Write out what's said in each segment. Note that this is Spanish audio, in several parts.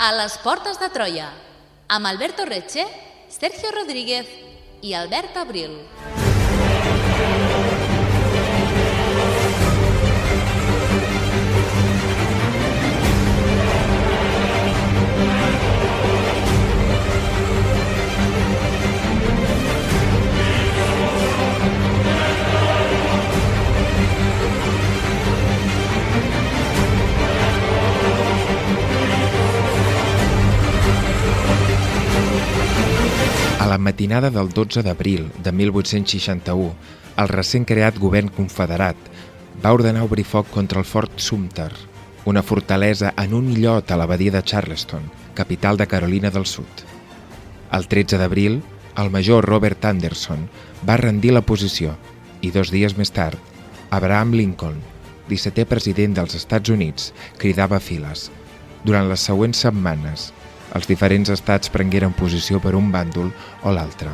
A les portes de Troia, amb Alberto Reche, Sergio Rodríguez i Albert Abril. A la matinada del 12 d'abril de 1861, el recent creat govern confederat va ordenar obrir foc contra el Fort Sumter, una fortalesa en un illot a la badia de Charleston, capital de Carolina del Sud. El 13 d'abril, el major Robert Anderson va rendir la posició i 2 dies més tard, Abraham Lincoln, 17è president dels Estats Units, cridava files. Durant les següents setmanes, els diferents estats prengueren posició per un bàndol o l'altre.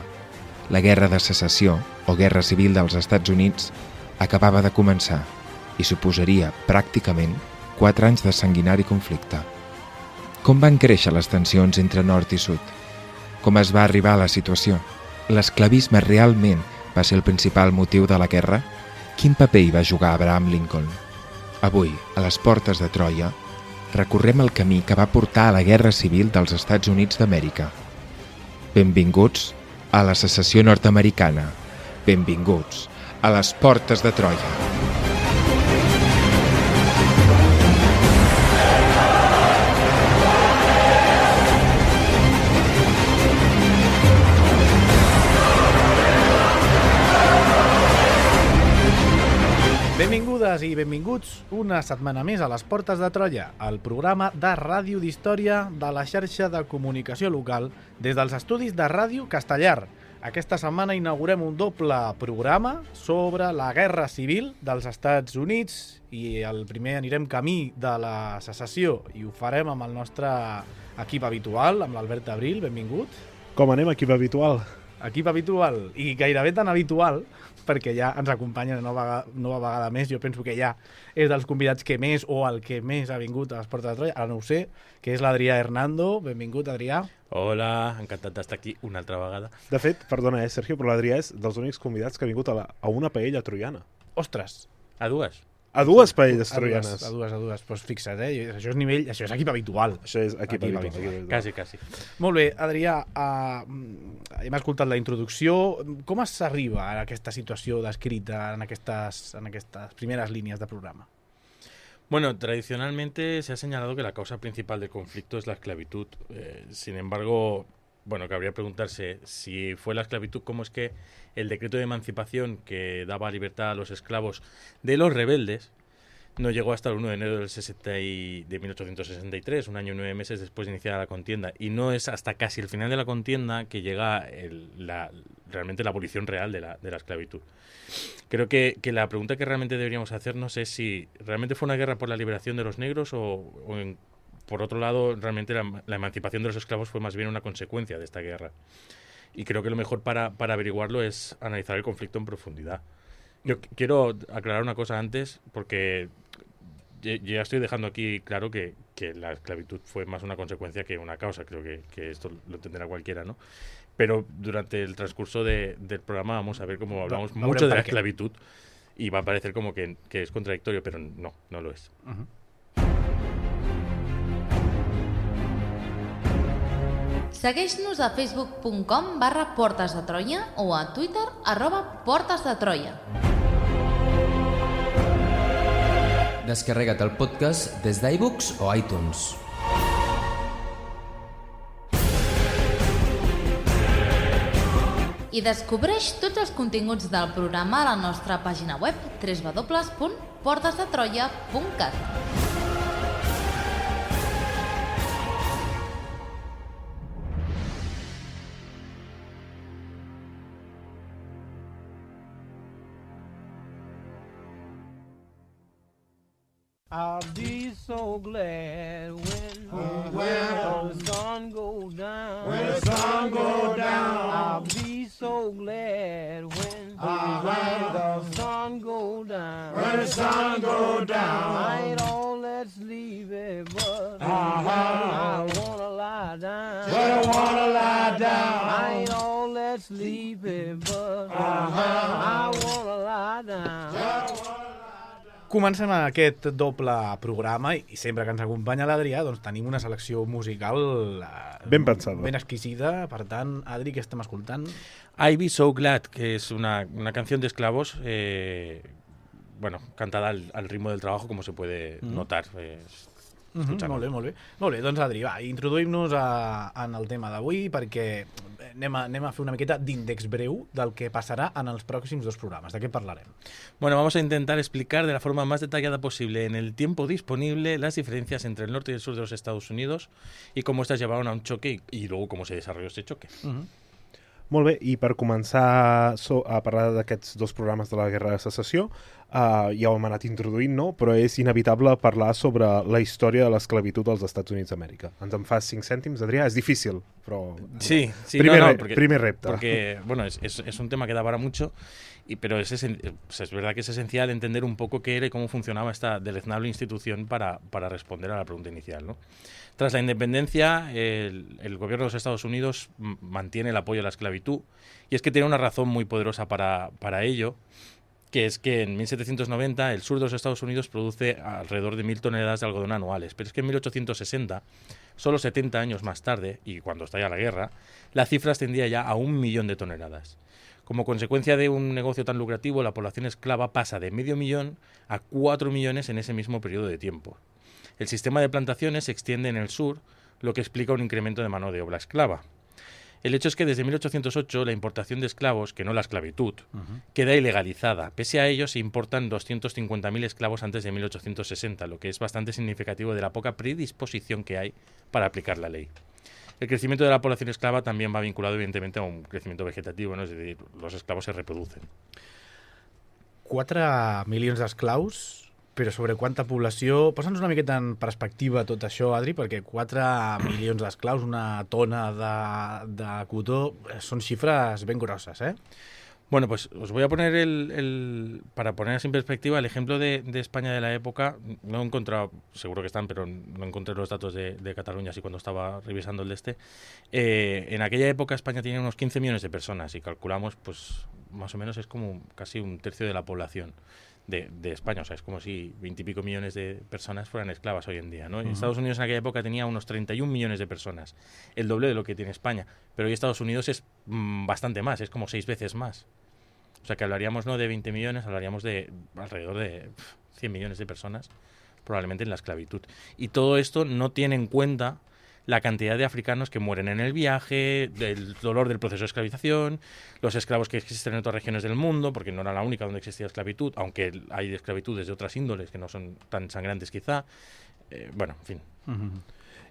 La Guerra de Secessió, o Guerra Civil dels Estats Units, acabava de començar i suposaria, pràcticament, 4 anys de sanguinari conflicte. Com van créixer les tensions entre nord i sud? Com es va arribar a la situació? L'esclavisme realment va ser el principal motiu de la guerra? Quin paper hi va jugar Abraham Lincoln? Avui, a les portes de Troia, recorrem el camí que va portar a la Guerra Civil dels Estats Units d'Amèrica. Benvinguts a la secessió nord-americana. Benvinguts a les portes de Troia. Benvingudes i benvinguts una setmana més a les Portes de Troia, el programa de ràdio d'història de la xarxa de comunicació local des dels estudis de Ràdio Castellar. Aquesta setmana inaugurem un doble programa sobre la Guerra Civil dels Estats Units i el primer anirem camí de la secessió i ho farem amb el nostre equip habitual, amb l'Albert Abril, benvingut. Com anem, equip habitual? Equip habitual, i gairebé tan habitual, perquè ja ens acompanya una nova vegada més. Jo penso que ja és dels convidats que més o el que més ha vingut a les Portes de Troia, ara no ho sé, que és l'Adrià Hernando. Benvingut, Adrià. Hola, encantat d'estar aquí una altra vegada. De fet, perdona, Sergio, però l'Adrià és dels únics convidats que ha vingut a una paella troiana. Ostres! A dues? A dues paelles troianes. A dues. Doncs fixa't, això és nivell, això és equip habitual. Això és equip habitual. Quasi. Molt bé, Adrià, hem escoltat la introducció. Com s'arriba a aquesta situació descrita en aquestes primeras líneas de programa? Bueno, tradicionalmente se ha señalado que la causa principal del conflicto es la esclavitud. Sin embargo, cabría preguntarse si fue la esclavitud, ¿cómo es que el decreto de emancipación que daba libertad a los esclavos de los rebeldes no llegó hasta el 1 de enero de 1863, un año y 9 meses después de iniciar la contienda? Y no es hasta casi el final de la contienda que llega realmente la abolición real de la esclavitud. Creo que la pregunta que realmente deberíamos hacernos es si realmente fue una guerra por la liberación de los negros por otro lado, realmente la emancipación de los esclavos fue más bien una consecuencia de esta guerra. Y creo que lo mejor para averiguarlo es analizar el conflicto en profundidad. Yo quiero aclarar una cosa antes, porque yo ya estoy dejando aquí claro que la esclavitud fue más una consecuencia que una causa. Creo que esto lo entenderá cualquiera, ¿no? Pero durante el transcurso del programa vamos a ver cómo hablamos mucho de la esclavitud y va a parecer como que es contradictorio, pero no lo es. Uh-huh. Segueix-nos a facebook.com/Portes de Troia o a Twitter @Portes de Troia. Descarrega't el podcast des d'iBooks o iTunes. I descobreix tots els continguts del programa a la nostra pàgina web www.portesdetroia.cat. I'll be so glad when the sun goes down. When the sun goes down. I'll be so glad when the sun goes down. When the sun goes down. I ain't all that's leaving, but I wanna but I wanna lie down. I ain't all that sleepy, but I wanna lie down. Comencem aquest doble programa i sempre que ens acompanya l'Adrià doncs tenim una selecció musical ben pensada, ben exquisida. Per tant, Adri, què estem escoltant? I Be So Glad, que es una canción de esclavos, bueno, cantada al ritmo del trabajo, como se puede notar. Molt bé, molt bé. Molt bé, doncs Adri, va, introduïm-nos en el tema d'avui perquè anem a fer una miqueta d'índex breu del que passarà en els pròxims 2 programes. De què parlarem? Bueno, vamos a intentar explicar de la forma más detallada posible en el tiempo disponible las diferencias entre el norte y el sur de los Estados Unidos y cómo estas llevaron a un choque y luego cómo se desarrolló ese choque. Molt bé, i per començar a parlar d'aquests 2 programes de la Guerra de Secessió, ja ho hem anat introduint, no? Però és inevitable parlar sobre la història de l'esclavitud als Estats Units d'Amèrica. Ens en fas 5 cèntims, Adrià? És difícil, però... Sí, primer repte. Porque, bueno, es un tema que da para mucho, pero es verdad que es esencial entender un poco qué era y cómo funcionaba esta deleznable institución para responder a la pregunta inicial, ¿no? Tras la independencia, el gobierno de los Estados Unidos mantiene el apoyo a la esclavitud, y es que tiene una razón muy poderosa para ello, que es que en 1790 el sur de los Estados Unidos produce alrededor de 1.000 toneladas de algodón anuales, pero es que en 1860, solo 70 años más tarde, y cuando estalla la guerra, la cifra ascendía ya a 1 millón de toneladas. Como consecuencia de un negocio tan lucrativo, la población esclava pasa de 500.000 a 4 millones en ese mismo periodo de tiempo. El sistema de plantaciones se extiende en el sur, lo que explica un incremento de mano de obra esclava. El hecho es que desde 1808 la importación de esclavos, que no la esclavitud, queda ilegalizada. Pese a ello, se importan 250.000 esclavos antes de 1860, lo que es bastante significativo de la poca predisposición que hay para aplicar la ley. El crecimiento de la población esclava también va vinculado, evidentemente, a un crecimiento vegetativo, ¿no? Es decir, los esclavos se reproducen. 4 milions d'esclaus, però sobre quanta població... Posa'ns una miqueta en perspectiva tot això, Adri, perquè 4 milions d'esclaus, una tona de cotó, són xifres ben grosses, ¿eh? Bueno, pues os voy a poner para poner en perspectiva el ejemplo de España de la época. No he encontrado, seguro que están, pero no encontré los datos de Cataluña así cuando estaba revisando el de este. En aquella época España tenía unos 15 millones de personas y calculamos, pues más o menos es como casi un tercio de la población de España. O sea, es como si 20 y pico millones de personas fueran esclavas hoy en día, ¿no? Estados Unidos en aquella época tenía unos 31 millones de personas, el doble de lo que tiene España. Pero hoy Estados Unidos es bastante más, es como 6 veces más. O sea que hablaríamos no de 20 millones, hablaríamos de alrededor de 100 millones de personas, probablemente en la esclavitud. Y todo esto no tiene en cuenta la cantidad de africanos que mueren en el viaje, el dolor del proceso de esclavización, los esclavos que existen en otras regiones del mundo, porque no era la única donde existía esclavitud, aunque hay esclavitudes de otras índoles que no son tan sangrantes quizá. Bueno, en fin.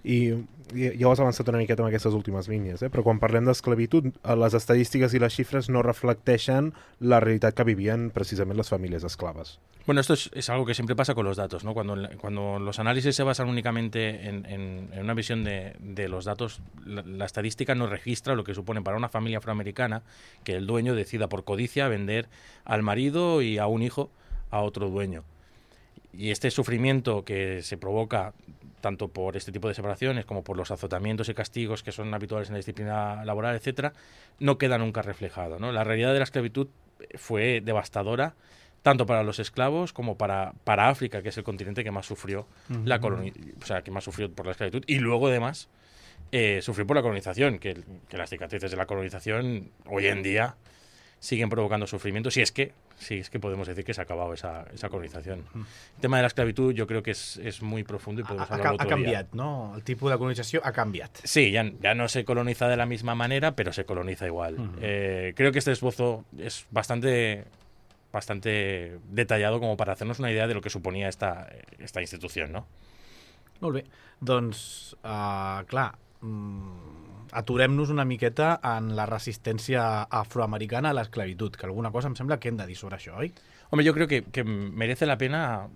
I ja ho has avançat una miqueta amb aquestes últimes línies, però quan parlem d'esclavitud, les estadístiques i les xifres no reflecteixen la realitat que vivien precisament les famílies esclaves. Bueno, esto es algo que siempre pasa con los datos, ¿no? Cuando los análisis se basan únicamente en una visión de los datos, la estadística no registra lo que supone para una familia afroamericana que el dueño decida por codicia vender al marido y a un hijo a otro dueño. Y este sufrimiento que se provoca tanto por este tipo de separaciones como por los azotamientos y castigos que son habituales en la disciplina laboral, etcétera, no queda nunca reflejado, ¿no? La realidad de la esclavitud fue devastadora tanto para los esclavos como para África, que es el continente que más sufrió que más sufrió por la esclavitud, y luego además sufrió por la colonización, que las cicatrices de la colonización hoy en día siguen provocando sufrimiento, si es que podemos decir que se ha acabado esa colonización. El tema de la esclavitud yo creo que es muy profundo y podemos hablar otro día. Ha canviat, no? El tipus de colonització ha canviat. Sí, ya no se coloniza de la misma manera, pero se coloniza igual. Creo que este esbozo es bastante detallado como para hacernos una idea de lo que suponía esta institución, ¿no? Molt bé. Doncs, clar, aturem-nos una miqueta en la resistència afroamericana a l'esclavitud, que alguna cosa em sembla que hem de dir sobre això, oi? Hombre, yo creo que merece la pena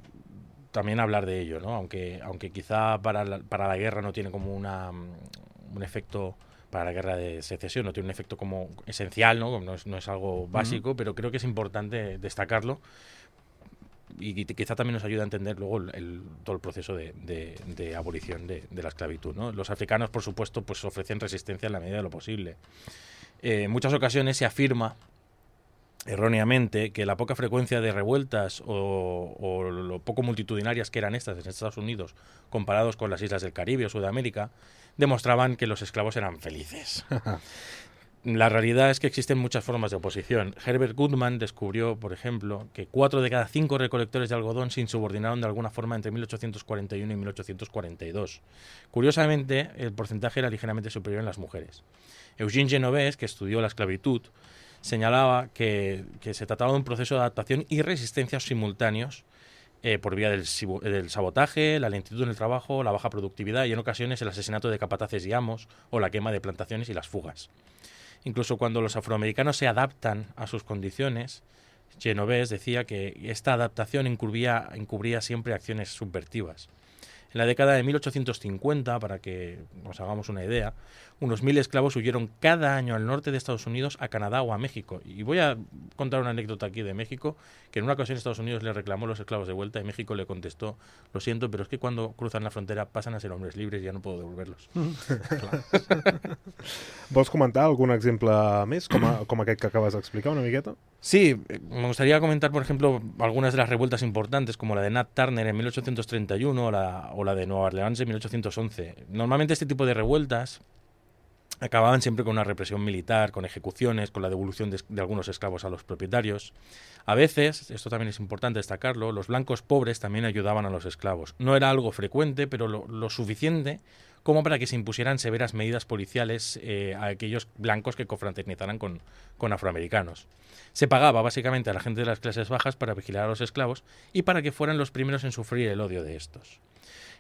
también hablar de ello, ¿no? Aunque quizá para la guerra no tiene como un efecto, para la guerra de secesión no tiene un efecto como esencial, ¿no? No es algo básico, pero creo que es importante destacarlo y quizá también nos ayuda a entender luego todo el proceso de abolición de la esclavitud, ¿no? Los africanos, por supuesto, pues ofrecen resistencia en la medida de lo posible. En muchas ocasiones se afirma erróneamente que la poca frecuencia de revueltas o lo poco multitudinarias que eran estas en Estados Unidos comparados con las islas del Caribe o Sudamérica demostraban que los esclavos eran felices. La realidad es que existen muchas formas de oposición. Herbert Goodman descubrió, por ejemplo, que 4 de cada 5 recolectores de algodón se insubordinaron de alguna forma entre 1841 y 1842. Curiosamente, el porcentaje era ligeramente superior en las mujeres. Eugene Genovese, que estudió la esclavitud, señalaba que se trataba de un proceso de adaptación y resistencia simultáneos por vía del sabotaje, la lentitud en el trabajo, la baja productividad y en ocasiones el asesinato de capataces y amos o la quema de plantaciones y las fugas. Incluso cuando los afroamericanos se adaptan a sus condiciones, Genovese decía que esta adaptación encubría siempre acciones subvertivas. En la década de 1850, para que nos hagamos una idea, unos 1.000 esclavos huyeron cada año al norte de Estados Unidos, a Canadá o a México. Y voy a contar una anécdota aquí de México, que en una ocasión Estados Unidos le reclamó los esclavos de vuelta y México le contestó: lo siento, pero es que cuando cruzan la frontera pasan a ser hombres libres y ya no puedo devolverlos. Vols comentar algun exemple més, com aquest que acabes d'explicar una miqueta? Sí, me gustaría comentar, por ejemplo, algunas de las revueltas importantes, como la de Nat Turner en 1831 o la de Nueva Orleans en 1811. Normalmente este tipo de revueltas acababan siempre con una represión militar, con ejecuciones, con la devolución de algunos esclavos a los propietarios. A veces, esto también es importante destacarlo, los blancos pobres también ayudaban a los esclavos. No era algo frecuente, pero lo suficiente como para que se impusieran severas medidas policiales a aquellos blancos que confraternizaran con afroamericanos. Se pagaba básicamente a la gente de las clases bajas para vigilar a los esclavos y para que fueran los primeros en sufrir el odio de estos.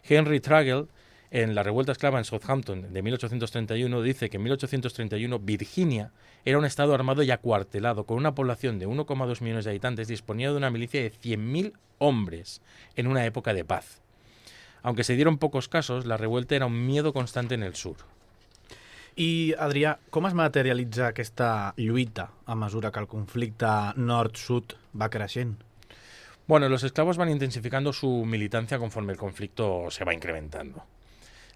Henry Tragel, en la revuelta esclava en Southampton de 1831, dice que en 1831 Virginia era un estado armado y acuartelado, con una población de 1,2 millones de habitantes, disponía de una milicia de 100.000 hombres en una época de paz. Aunque se dieron pocos casos, la revuelta era un miedo constante en el sur. I, Adrià, com es materialitza aquesta lluita a mesura que el conflicte nord-sud va creixent? Bueno, los esclavos van intensificando su militancia conforme el conflicto se va incrementando.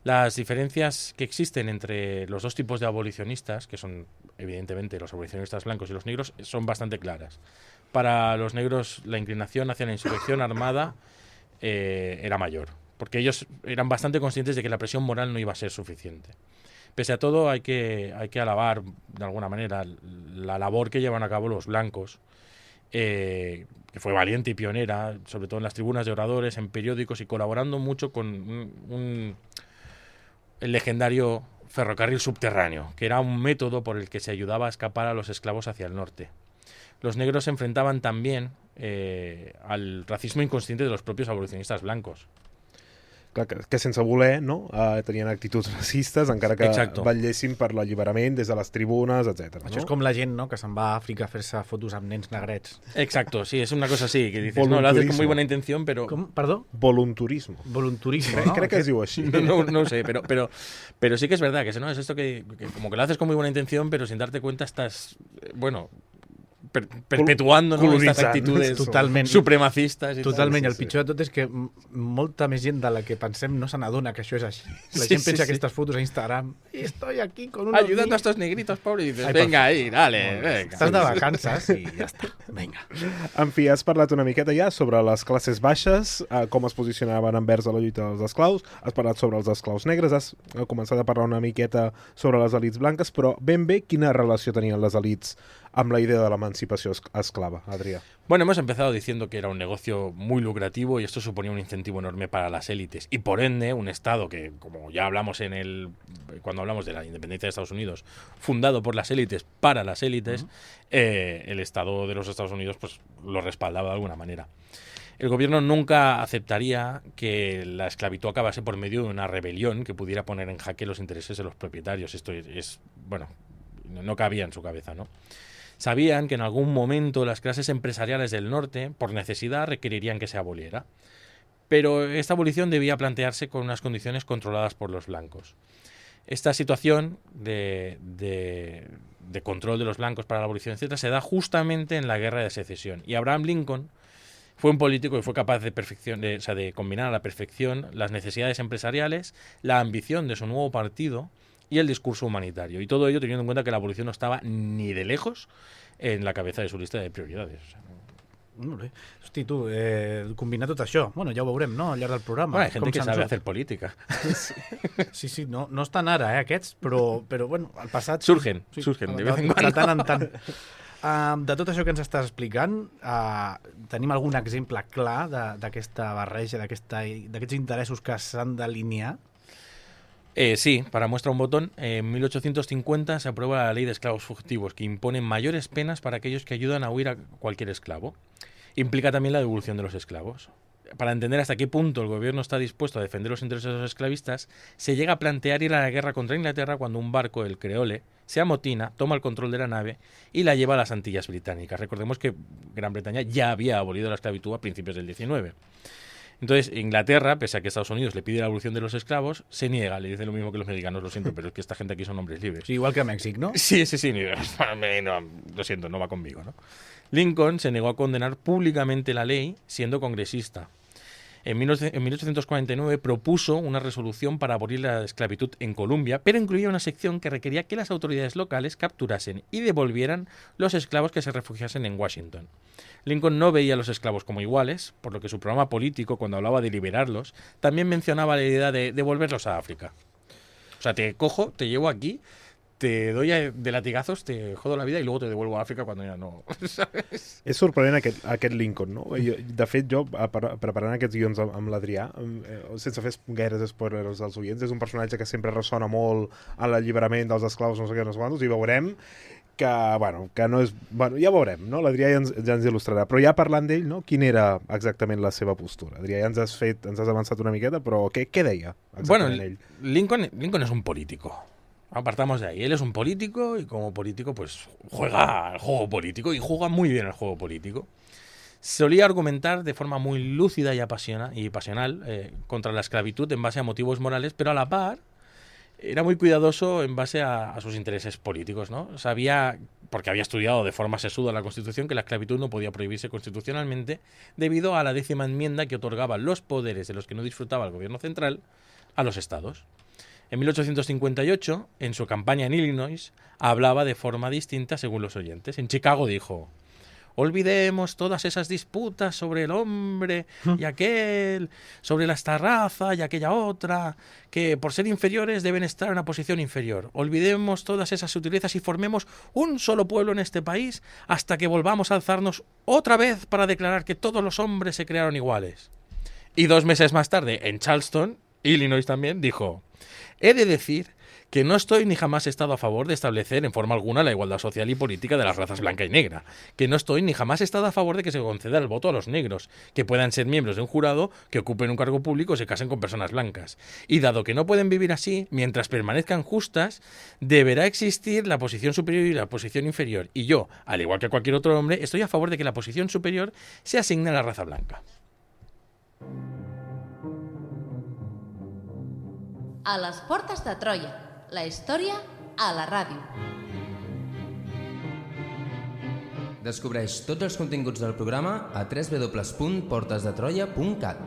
Las diferencias que existen entre los dos tipos de abolicionistas, que son evidentemente los abolicionistas blancos y los negros, son bastante claras. Para los negros la inclinación hacia la insurrección armada era mayor, porque ellos eran bastante conscientes de que la presión moral no iba a ser suficiente. Pese a todo, hay que alabar de alguna manera la labor que llevan a cabo los blancos, que fue valiente y pionera, sobre todo en las tribunas de oradores, en periódicos y colaborando mucho con el legendario ferrocarril subterráneo, que era un método por el que se ayudaba a escapar a los esclavos hacia el norte. Los negros se enfrentaban también al racismo inconsciente de los propios abolicionistas blancos. Clar, que sense voler, no? Tenien actituds racistes, encara que vetllessin per l'alliberament des de les tribunes, etc. Això és com la gent, no?, que se'n va a Àfrica a fer-se fotos amb nens negrets. Exacto, sí, es una cosa así, que dices, no, lo haces con muy buena intención, pero... Com? Perdó? Volunturismo. Volunturismo, ¿no? Crec que es diu així. No sé, pero sí que es verdad, que no es esto que como que lo haces con muy buena intención, pero sin darte cuenta estás, bueno, perpetuando, ¿no?, estas actitudes totalment supremacistes. Totalment, el pitjor de tot és que molta més gent de la que pensem no se n'adona que això és així. La gent pensa aquestes fotos a Instagram, estoy aquí con unos ayudando a estos negritos pobres, y dices, venga ahí, dale, venga. Estàs de vacances i ja està, vinga. En fi, has parlat una miqueta ja sobre les classes baixes, com es posicionaven envers a la lluita dels esclaus, has parlat sobre els esclaus negres, has començat a parlar una miqueta sobre les elits blanques, però ben bé quina relació tenien les elits amb la idea de l'emancipació esclava, Adrià? Bueno, hemos empezado diciendo que era un negocio muy lucrativo y esto suponía un incentivo enorme para las élites y por ende un Estado que, como ya hablamos cuando hablamos de la independencia de Estados Unidos, fundado por las élites para las élites, el Estado de los Estados Unidos pues lo respaldaba de alguna manera. El gobierno nunca aceptaría que la esclavitud acabase por medio de una rebelión que pudiera poner en jaque los intereses de los propietarios. Esto es bueno, no cabía en su cabeza, ¿no? Sabían que en algún momento las clases empresariales del norte, por necesidad, requerirían que se aboliera. Pero esta abolición debía plantearse con unas condiciones controladas por los blancos. Esta situación de control de los blancos para la abolición, etc., se da justamente en la Guerra de Secesión. Y Abraham Lincoln Fue un político que fue capaz de combinar a la perfección las necesidades empresariales, la ambición de su nuevo partido y el discurso humanitario. Y todo ello teniendo en cuenta que la abolición no estaba ni de lejos en la cabeza de su lista de prioridades. O sea, Molt bé. Hosti, tu, combinar tot això. Bueno, ja ho veurem, no?, al llarg del programa. Bueno, hay gente que sabe hacer política. Sí, no estan ara, aquests, però bueno, al passat... Surgen de vez en cuando. De tant en tant. De tot això que ens estàs explicant, tenim algun exemple clar d'aquesta barreja, d'aquests interessos que s'han d'alinear? Sí, para muestra un botón, en 1850 se aprueba la ley de esclavos fugitivos, que impone mayores penas para aquellos que ayudan a huir a cualquier esclavo. Implica también la devolución de los esclavos. Para entender hasta qué punto el gobierno está dispuesto a defender los intereses de los esclavistas, se llega a plantear ir a la guerra contra Inglaterra cuando un barco, el Creole, se amotina, toma el control de la nave y la lleva a las Antillas Británicas. Recordemos que Gran Bretaña ya había abolido la esclavitud a principios del 19. Entonces, Inglaterra, pese a que Estados Unidos le pide la abolición de los esclavos, se niega, le dice lo mismo que los mexicanos, lo siento, pero es que esta gente aquí son hombres libres. Sí, igual que a Mèxic, ¿no? Sí, no, lo siento, no va conmigo, ¿no? Lincoln se negó a condenar públicamente la ley siendo congresista. En 1849 propuso una resolución para abolir la esclavitud en Colombia, pero incluía una sección que requería que las autoridades locales capturasen y devolvieran los esclavos que se refugiasen en Washington. Lincoln no veía a los esclavos como iguales, por lo que su programa político, cuando hablaba de liberarlos, también mencionaba la idea de devolverlos a África. O sea, te cojo, te llevo aquí, te doy de latigazos, te jodo la vida y luego te devuelvo a Àfrica quan ja no... ¿Sabes? És sorprenent aquest Lincoln, no? De fet, jo, preparant aquests guions amb l'Adrià, sense fer gaires spoilers als oients, és un personatge que sempre ressona molt a l'alliberament dels esclaus, no sé què, no sé quantos, i veurem que no és... Bueno, ja veurem, no? L'Adrià ja ens il·lustrarà. Però ja parlant d'ell, no? Quina era exactament la seva postura? Adrià, ja ens has avançat una miqueta, però què deia exactament ell? Lincoln es un político. Apartamos de ahí. Él es un político y como político pues juega al juego político y juega muy bien al juego político. Solía argumentar de forma muy lúcida y pasional contra la esclavitud en base a motivos morales, pero a la par era muy cuidadoso en base a sus intereses políticos, ¿no? Sabía, porque había estudiado de forma sesuda la Constitución, que la esclavitud no podía prohibirse constitucionalmente debido a la 10ª enmienda que otorgaba los poderes de los que no disfrutaba el gobierno central a los estados. En 1858, en su campaña en Illinois, hablaba de forma distinta según los oyentes. En Chicago dijo: olvidemos todas esas disputas sobre el hombre y aquel, sobre esta raza y aquella otra, que por ser inferiores deben estar en una posición inferior. Olvidemos todas esas sutilezas y formemos un solo pueblo en este país hasta que volvamos a alzarnos otra vez para declarar que todos los hombres se crearon iguales. Y 2 meses más tarde, en Charleston, Illinois también, dijo: he de decir que no estoy ni jamás he estado a favor de establecer en forma alguna la igualdad social y política de las razas blanca y negra, que no estoy ni jamás he estado a favor de que se conceda el voto a los negros, que puedan ser miembros de un jurado, que ocupen un cargo público o se casen con personas blancas. Y dado que no pueden vivir así, mientras permanezcan justas, deberá existir la posición superior y la posición inferior. Y yo, al igual que cualquier otro hombre, estoy a favor de que la posición superior se asigne a la raza blanca. A les portes de Troia, la història a la ràdio. Descobreix tots els continguts del programa a www.portesdetroia.cat.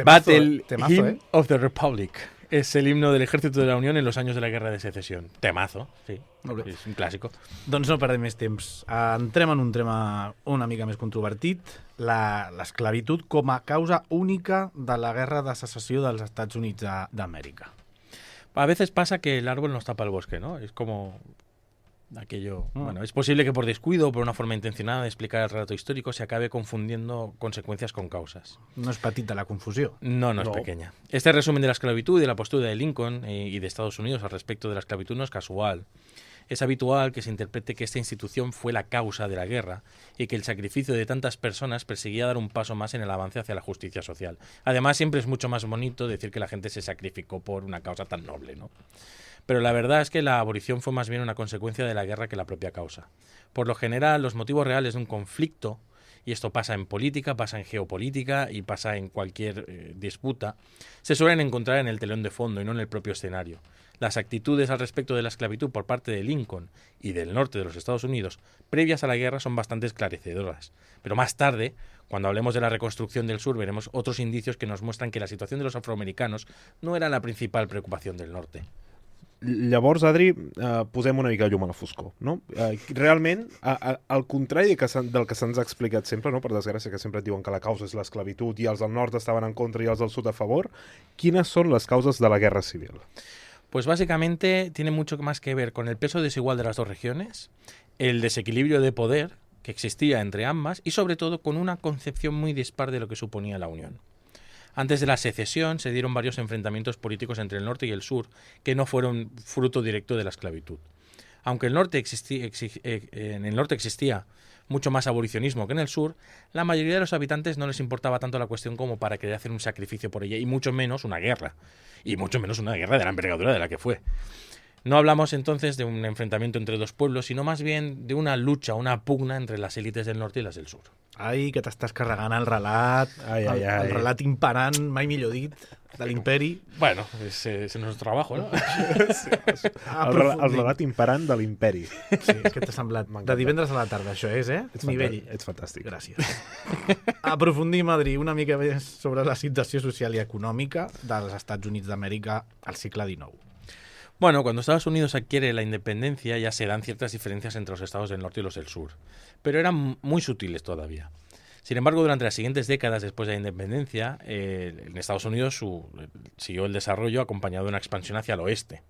Battle Hymn of the Republic. Es el himno del Ejército de la Unión en los años de la Guerra de Secesión. Temazo, sí. És un clàssico. Doncs no perdem més temps. Entrem en un tema una mica més controvertit, l'esclavitud com a causa única de la Guerra de Secessió dels Estats Units d'Amèrica. A veces pasa que el árbol nos tapa el bosque, ¿no? Es como aquello... Bueno, es posible que por descuido o por una forma intencionada de explicar el relato histórico se acabe confundiendo consecuencias con causas. No és petita la confusió. No es pequeña. Este resumen de la esclavitud y de la postura de Lincoln y de Estados Unidos al respecto de la esclavitud no es casual. Es habitual que se interprete que esta institución fue la causa de la guerra y que el sacrificio de tantas personas perseguía dar un paso más en el avance hacia la justicia social. Además, siempre es mucho más bonito decir que la gente se sacrificó por una causa tan noble, ¿no? Pero la verdad es que la abolición fue más bien una consecuencia de la guerra que la propia causa. Por lo general, los motivos reales de un conflicto, y esto pasa en política, pasa en geopolítica y pasa en cualquier disputa, se suelen encontrar en el telón de fondo y no en el propio escenario. Las actitudes al respecto de la esclavitud por parte de Lincoln y del norte de los Estados Unidos previas a la guerra son bastante esclarecedoras. Pero más tarde, cuando hablemos de la reconstrucción del sur, veremos otros indicios que nos muestran que la situación de los afroamericanos no era la principal preocupación del norte. Llavors, Adri, posem una mica llum a la foscor, no? Realment, al contrari del que se'ns ha explicat sempre, no? Per desgràcia, que sempre et diuen que la causa és l'esclavitud i els del nord estaven en contra i els del sud a favor, quines són les causes de la guerra civil? Pues básicamente tiene mucho más que ver con el peso desigual de las dos regiones, el desequilibrio de poder que existía entre ambas y sobre todo con una concepción muy dispar de lo que suponía la unión. Antes de la secesión se dieron varios enfrentamientos políticos entre el norte y el sur que no fueron fruto directo de la esclavitud. Aunque en el norte existía mucho más abolicionismo que en el sur, la mayoría de los habitantes no les importaba tanto la cuestión como para querer hacer un sacrificio por ella, y mucho menos una guerra, y mucho menos una guerra de la envergadura de la que fue. No hablamos entonces de un enfrentamiento entre dos pueblos, sino más bien de una lucha, una pugna entre las élites del norte y las del sur. Ai, que t'estàs carregant el relat, el relat imperant, mai millor dit, de l'imperi. Bueno, es nuestro trabajo, ¿no? Sí, el relat imperant de l'imperi. Sí, és que t'ha semblat. De divendres a la tarda, això és, eh? Nivell. Ets fantàstic. Gràcies. Aprofundim, Adri, una mica més sobre la situació social i econòmica dels Estats Units d'Amèrica al segle XIX. Bueno, cuando Estados Unidos adquiere la independencia ya se dan ciertas diferencias entre los estados del norte y los del sur, pero eran muy sutiles todavía. Sin embargo, durante las siguientes décadas después de la independencia, en Estados Unidos siguió el desarrollo acompañado de una expansión hacia el oeste.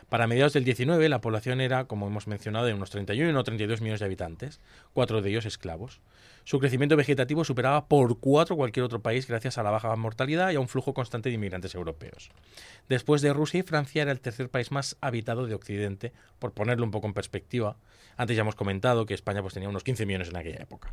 Para mediados del 19, la población era, como hemos mencionado, de unos 31 o 32 millones de habitantes, 4 de ellos esclavos. Su crecimiento vegetativo superaba por 4 cualquier otro país gracias a la baja mortalidad y a un flujo constante de inmigrantes europeos. Después de Rusia y Francia era el tercer país más habitado de Occidente, por ponerlo un poco en perspectiva. Antes ya hemos comentado que España pues tenía unos 15 millones en aquella época.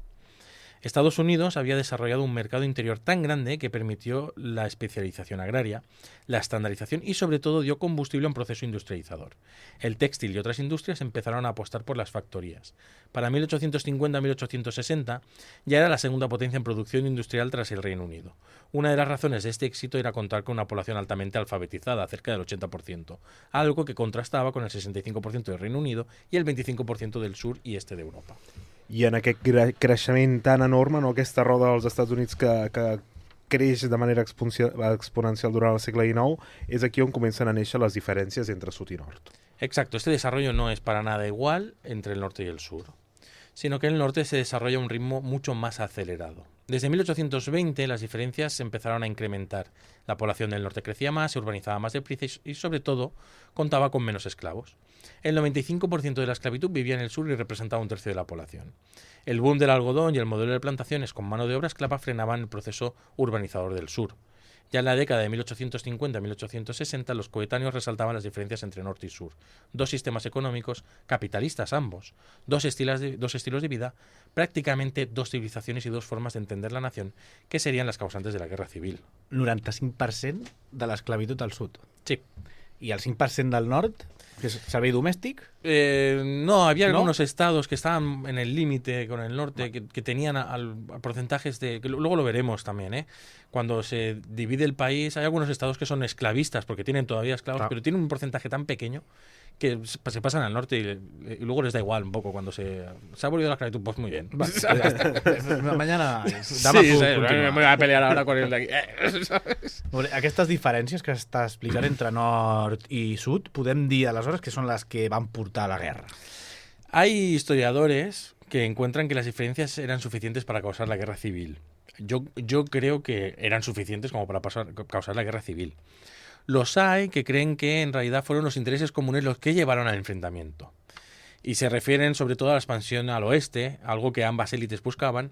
Estados Unidos había desarrollado un mercado interior tan grande que permitió la especialización agraria, la estandarización y sobre todo dio combustible a un proceso industrializador. El textil y otras industrias empezaron a apostar por las factorías. Para 1850-1860 ya era la segunda potencia en producción industrial tras el Reino Unido. Una de las razones de este éxito era contar con una población altamente alfabetizada, cerca del 80%, algo que contrastaba con el 65% del Reino Unido y el 25% del sur y este de Europa. I en aquest creixement tan enorme, no, aquesta roda dels Estats Units que creix de manera exponencial durant el segle XIX, és aquí on comencen a néixer les diferències entre sud i nord. Exacto, este desarrollo no es para nada igual entre el norte y el sur, sino que en el norte se desarrolla a un ritmo mucho más acelerado. Desde 1820 las diferencias se empezaron a incrementar. La población del norte crecía más, se urbanizaba más deprisa y sobre todo contaba con menos esclavos. El 95% de la esclavitud vivía en el sur y representaba un tercio de la población. El boom del algodón y el modelo de plantaciones con mano de obra esclava frenaban el proceso urbanizador del sur. Ya en la década de 1850-1860 los coetáneos resaltaban las diferencias entre norte y sur. Dos sistemas económicos, capitalistas ambos, dos estilos de vida, prácticamente dos civilizaciones y dos formas de entender la nación que serían las causantes de la guerra civil. 95% de l'esclavitud al sud. Sí. I el 5% del nord, que és servei domèstic? No, había algunos estados que estaban en el límite con el norte, que tenían porcentajes de... Que luego lo veremos también, ¿eh? Cuando se divide el país, hay algunos estados que son esclavistas, porque tienen todavía esclavos, pero tienen un porcentaje tan pequeño que se pasan al norte y luego les da igual un poco cuando se ha abolido la esclavitud, pues muy bien. Vale, mañana... Sí, me voy a pelear ahora con el de aquí. ¿Sabes? Aquestes diferències que està explicant entre nord i sud, podem dir aleshores que són les que van portar a la guerra. Hay historiadores que encuentran que las diferencias eran suficientes para causar la guerra civil. Yo creo que eran suficientes como para causar la guerra civil. Los hay que creen que en realidad fueron los intereses comunes los que llevaron al enfrentamiento. Y se refieren sobre todo a la expansión al oeste, algo que ambas élites buscaban,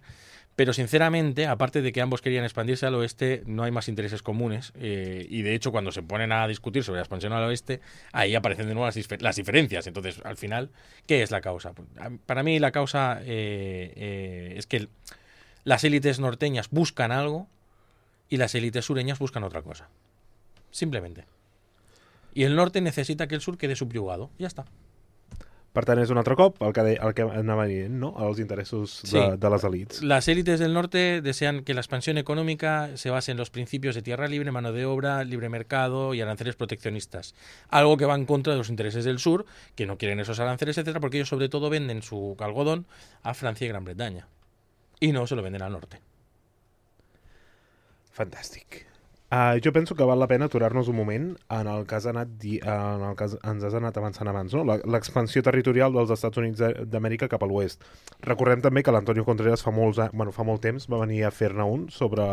pero sinceramente, aparte de que ambos querían expandirse al oeste, no hay más intereses comunes. Y de hecho, cuando se ponen a discutir sobre la expansión al oeste, ahí aparecen de nuevo las diferencias. Entonces, al final, ¿qué es la causa? Para mí la causa es que las élites norteñas buscan algo y las élites sureñas buscan otra cosa. Simplemente. Y el norte necesita que el sur quede subyugado. Ya está. Per tant, és un altre cop el que anava dient, no? Els interessos de les elites. Las élites del norte desean que la expansión económica se base en los principios de tierra libre, mano de obra, libre mercado y aranceles proteccionistas. Algo que va en contra de los intereses del sur, que no quieren esos aranceles, etcétera, porque ellos sobre todo venden su algodón a Francia y Gran Bretaña. Y no se lo venden al norte. Fantàstic. Jo penso que val la pena aturar-nos un moment en el que ens has anat avançant abans, no? L'expansió territorial dels Estats Units d'Amèrica cap a l'oest. Recordem també que l'Antonio Contreras fa molt temps va venir a fer-ne un sobre...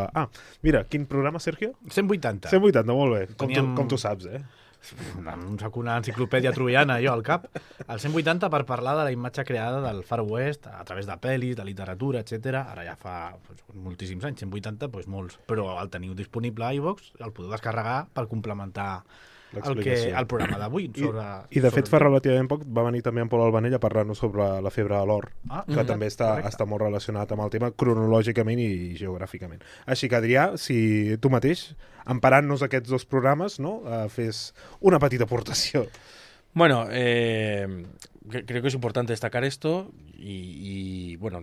Mira, quin programa, Sergio? 180. 180, molt bé. Com tu saps, Em saco una enciclopèdia troiana jo al cap. El 180 per parlar de la imatge creada del Far West a través de pel·lis, de literatura, etc. Ara ja fa moltíssims anys, 180, molts. Però el teniu disponible a iVox, el podeu descarregar per complementar el programa d'avui. I de fet fa relativament poc va venir també en Pol Albanell a parlar-nos sobre la febre de l'or, que també està molt relacionat amb el tema cronològicament i geogràficament. Així que, Adrià, si tu mateix, emparant-nos aquests dos programes, no, fes una petita aportació. Bueno, creo que es importante destacar esto y bueno,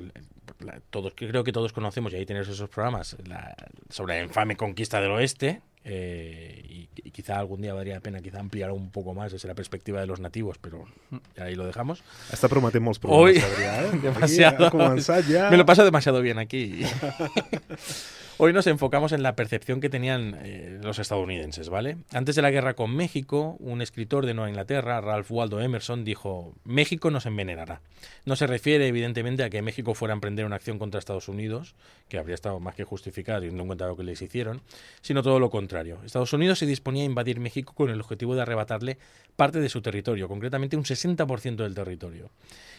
creo que todos conocemos, y ahí tenéis esos programas, sobre la infame conquista del oeste, y quizá algún día valdría la pena ampliar un poco más desde la perspectiva de los nativos, pero ahí lo dejamos. Està prometent molts programes, Hoy, Adrià, demasiado. Ha començat ja... Me lo paso demasiado bien aquí. Hoy nos enfocamos en la percepción que tenían los estadounidenses, ¿vale? Antes de la guerra con México, un escritor de Nueva Inglaterra, Ralph Waldo Emerson, dijo: México nos envenenará. No se refiere, evidentemente, a que México fuera a emprender una acción contra Estados Unidos, que habría estado más que justificada teniendo en cuenta lo que les hicieron, sino todo lo contrario. Estados Unidos se disponía a invadir México con el objetivo de arrebatarle parte de su territorio, concretamente un 60% del territorio.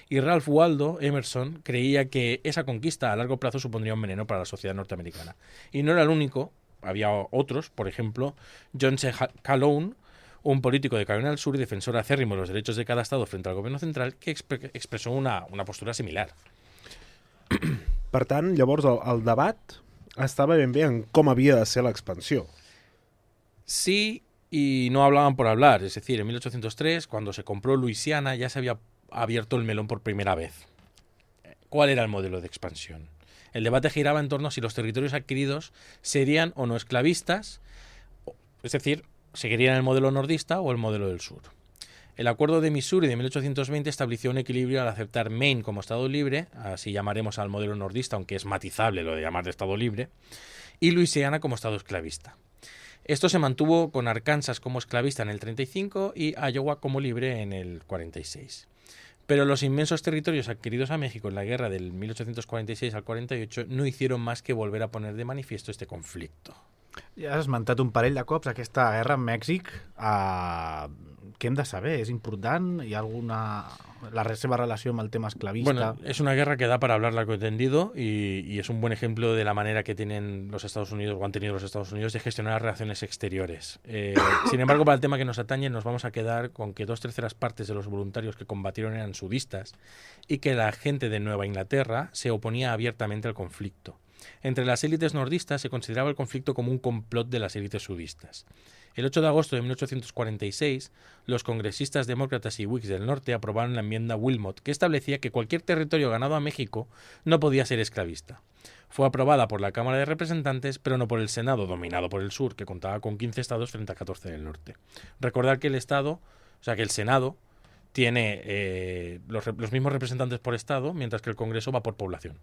Y Ralph Waldo Emerson creía que esa conquista a largo plazo supondría un veneno para la sociedad norteamericana. Y no era el único, había otros, por ejemplo, John C. Calhoun, un político de Carolina del Sur y defensor acérrimo de los derechos de cada estado frente al gobierno central, que expresó una postura similar. Per tant, llavors, el debat estava ben bé en com havia de ser l'expansió. Sí, y no hablaban por hablar. Es decir, en 1803, cuando se compró Luisiana, ya se había abierto el melón por primera vez. ¿Cuál era el modelo de expansión? El debate giraba en torno a si los territorios adquiridos serían o no esclavistas, es decir, seguirían el modelo nordista o el modelo del sur. El Acuerdo de Missouri de 1820 estableció un equilibrio al aceptar Maine como estado libre, así llamaremos al modelo nordista, aunque es matizable lo de llamar de estado libre, y Luisiana como estado esclavista. Esto se mantuvo con Arkansas como esclavista en el 35 y Iowa como libre en el 46. Pero los inmensos territorios adquiridos a México en la guerra del 1846 al 48 no hicieron más que volver a poner de manifiesto este conflicto. Ja has esmentat un parell de cops aquesta guerra amb Mèxic. Què hem de saber? És important? Hi ha alguna... la seva relació amb el tema esclavista? Bueno, es una guerra que da para hablar largo y tendido y es un buen ejemplo de la manera que tienen los Estados Unidos o han tenido los Estados Unidos de gestionar las relaciones exteriores. Sin embargo, para el tema que nos atañe nos vamos a quedar con que 2/3 partes de los voluntarios que combatieron eran sudistas y que la gente de Nueva Inglaterra se oponía abiertamente al conflicto. Entre las élites nordistas se consideraba el conflicto como un complot de las élites sudistas. El 8 de agosto de 1846, los congresistas demócratas y whigs del norte aprobaron la enmienda Wilmot, que establecía que cualquier territorio ganado a México no podía ser esclavista. Fue aprobada por la Cámara de Representantes, pero no por el Senado, dominado por el sur, que contaba con 15 estados frente a 14 del norte. Recordar que el Senado tiene los mismos representantes por estado, mientras que el Congreso va por población.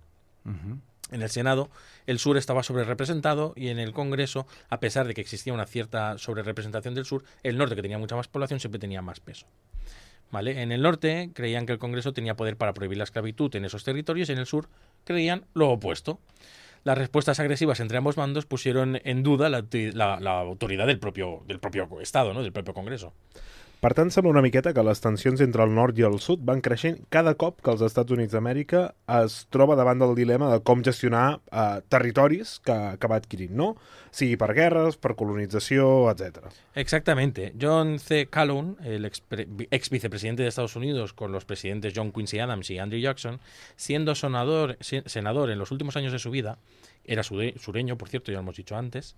En el Senado, el sur estaba sobrerepresentado y en el Congreso, a pesar de que existía una cierta sobrerepresentación del sur, el norte, que tenía mucha más población, siempre tenía más peso. ¿Vale? En el norte creían que el Congreso tenía poder para prohibir la esclavitud en esos territorios y en el sur creían lo opuesto. Las respuestas agresivas entre ambos bandos pusieron en duda la autoridad del propio Estado, no? Del propio Congreso. Per tant, sembla una miqueta que les tensions entre el nord i el sud van creixent cada cop que els Estats Units d'Amèrica es troba davant del dilema de com gestionar territoris que va adquirint, no? Sigui per guerres, per colonització, etc. Exactamente. John C. Calhoun, el ex vicepresidente de Estados Unidos con los presidentes John Quincy Adams y Andrew Jackson, siendo senador en los últimos años de su vida, era sureño, por cierto, ya lo hemos dicho antes,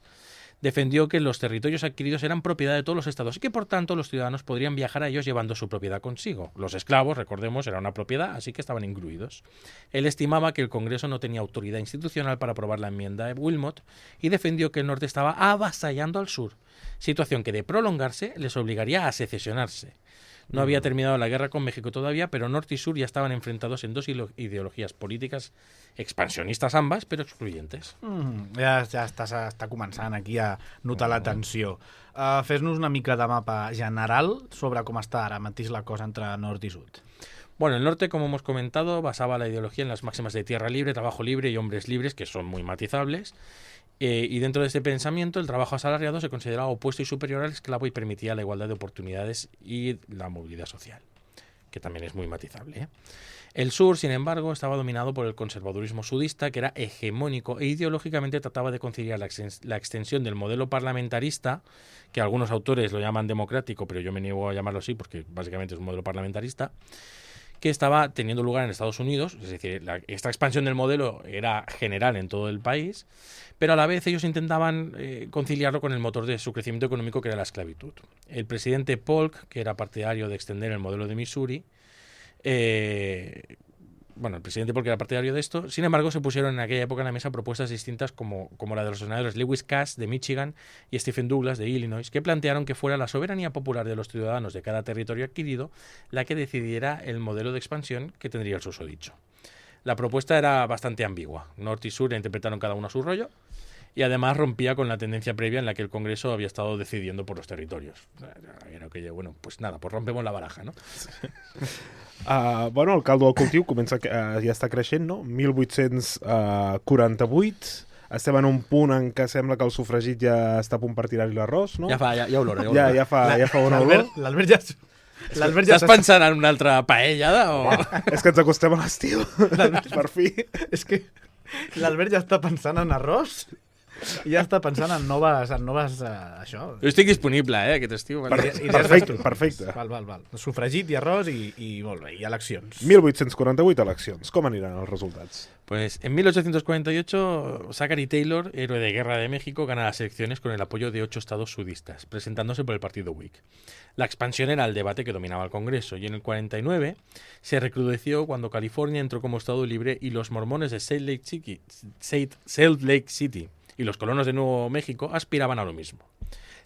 defendió que los territorios adquiridos eran propiedad de todos los estados y que, por tanto, los ciudadanos podrían viajar a ellos llevando su propiedad consigo. Los esclavos, recordemos, eran una propiedad, así que estaban incluidos. Él estimaba que el Congreso no tenía autoridad institucional para aprobar la enmienda de Wilmot y defendió que el norte estaba avasallando al sur, situación que, de prolongarse, les obligaría a secesionarse. No había terminado la guerra con México todavía, pero norte y sur ya estaban enfrentados en dos ideologías políticas expansionistas ambas, però excluyentes. Ja està començant aquí a notar la tensió. Fes-nos una mica de mapa general sobre com està ara mateix la cosa entre nord i sud. Bueno, el norte, como hemos comentado, basaba la ideología en las máximas de tierra libre, trabajo libre y hombres libres, que son muy matizables. Y dentro de este pensamiento, el trabajo asalariado se consideraba opuesto y superior al esclavo y permitía la igualdad de oportunidades y la movilidad social, que también es muy matizable, ¿eh? El sur, sin embargo, estaba dominado por el conservadurismo sudista, que era hegemónico e ideológicamente trataba de conciliar la extensión del modelo parlamentarista, que algunos autores lo llaman democrático, pero yo me niego a llamarlo así porque básicamente es un modelo parlamentarista, que estaba teniendo lugar en Estados Unidos. Es decir, esta expansión del modelo era general en todo el país, pero a la vez ellos intentaban conciliarlo con el motor de su crecimiento económico, que era la esclavitud. El presidente Polk, que era partidario de extender el modelo de Missouri, el presidente Polk era partidario de esto, sin embargo se pusieron en aquella época en la mesa propuestas distintas como la de los senadores Lewis Cass de Michigan y Stephen Douglas de Illinois, que plantearon que fuera la soberanía popular de los ciudadanos de cada territorio adquirido la que decidiera el modelo de expansión que tendría el susodicho. La propuesta era bastante ambigua. Norte y sur interpretaron cada uno a su rollo y además rompía con la tendencia previa en la que el Congreso había estado decidiendo por los territorios. Era que, bueno, pues nada, pues rompemos la baraja, no? El caldo del cultiu comença, ja està creixent, no? 1848, estem en un punt en què sembla que el sofregit ja està a punt per tirar-hi l'arròs, no? Ja olora. Ja fa una olor. L'Albert ja... Estàs pensant en una altra paellada o...? És que ens acostem a l'estiu, per fi. És que l'Albert ja està pensant en arròs i ja està pensant en noves això. Jo estic disponible, aquest estiu. Perfecte. Val. Sofregit i arròs i molt bé, i eleccions. 1848 eleccions. Com aniran els resultats? Pues en 1848, Zachary Taylor, héroe de guerra de México, gana las elecciones con el apoyo de 8 estados sudistas, presentándose por el partido Whig. La expansión era el debate que dominaba el Congreso, y en el 49 se recrudeció cuando California entró como estado libre y los mormones de Salt Lake City y los colonos de Nuevo México aspiraban a lo mismo.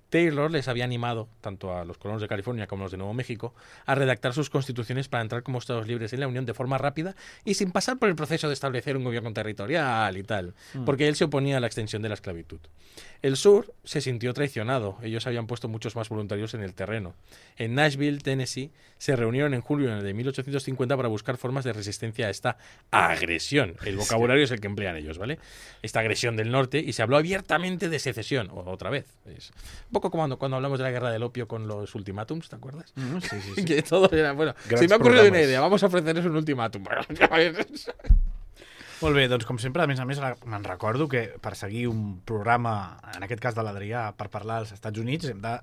Taylor les había animado, tanto a los colonos de California como a los de Nuevo México, a redactar sus constituciones para entrar como estados libres en la Unión de forma rápida y sin pasar por el proceso de establecer un gobierno territorial y tal, porque él se oponía a la extensión de la esclavitud. El sur se sintió traicionado. Ellos habían puesto muchos más voluntarios en el terreno. En Nashville, Tennessee, se reunieron en julio de 1850 para buscar formas de resistencia a esta agresión. El vocabulario es el que emplean ellos, ¿vale? Esta agresión del norte, y se habló abiertamente de secesión, otra vez. Es un poco como cuando hablamos de la guerra del opio con los ultimátums, ¿te acuerdas? Sí. Que todo era, bueno, Grans se me ha ocurrido programes. una idea, vamos a ofrecerles un ultimátum. Molt bé, doncs com sempre, a més, me'n recordo que per seguir un programa, en aquest cas de l'Adrià, per parlar als Estats Units, hem de...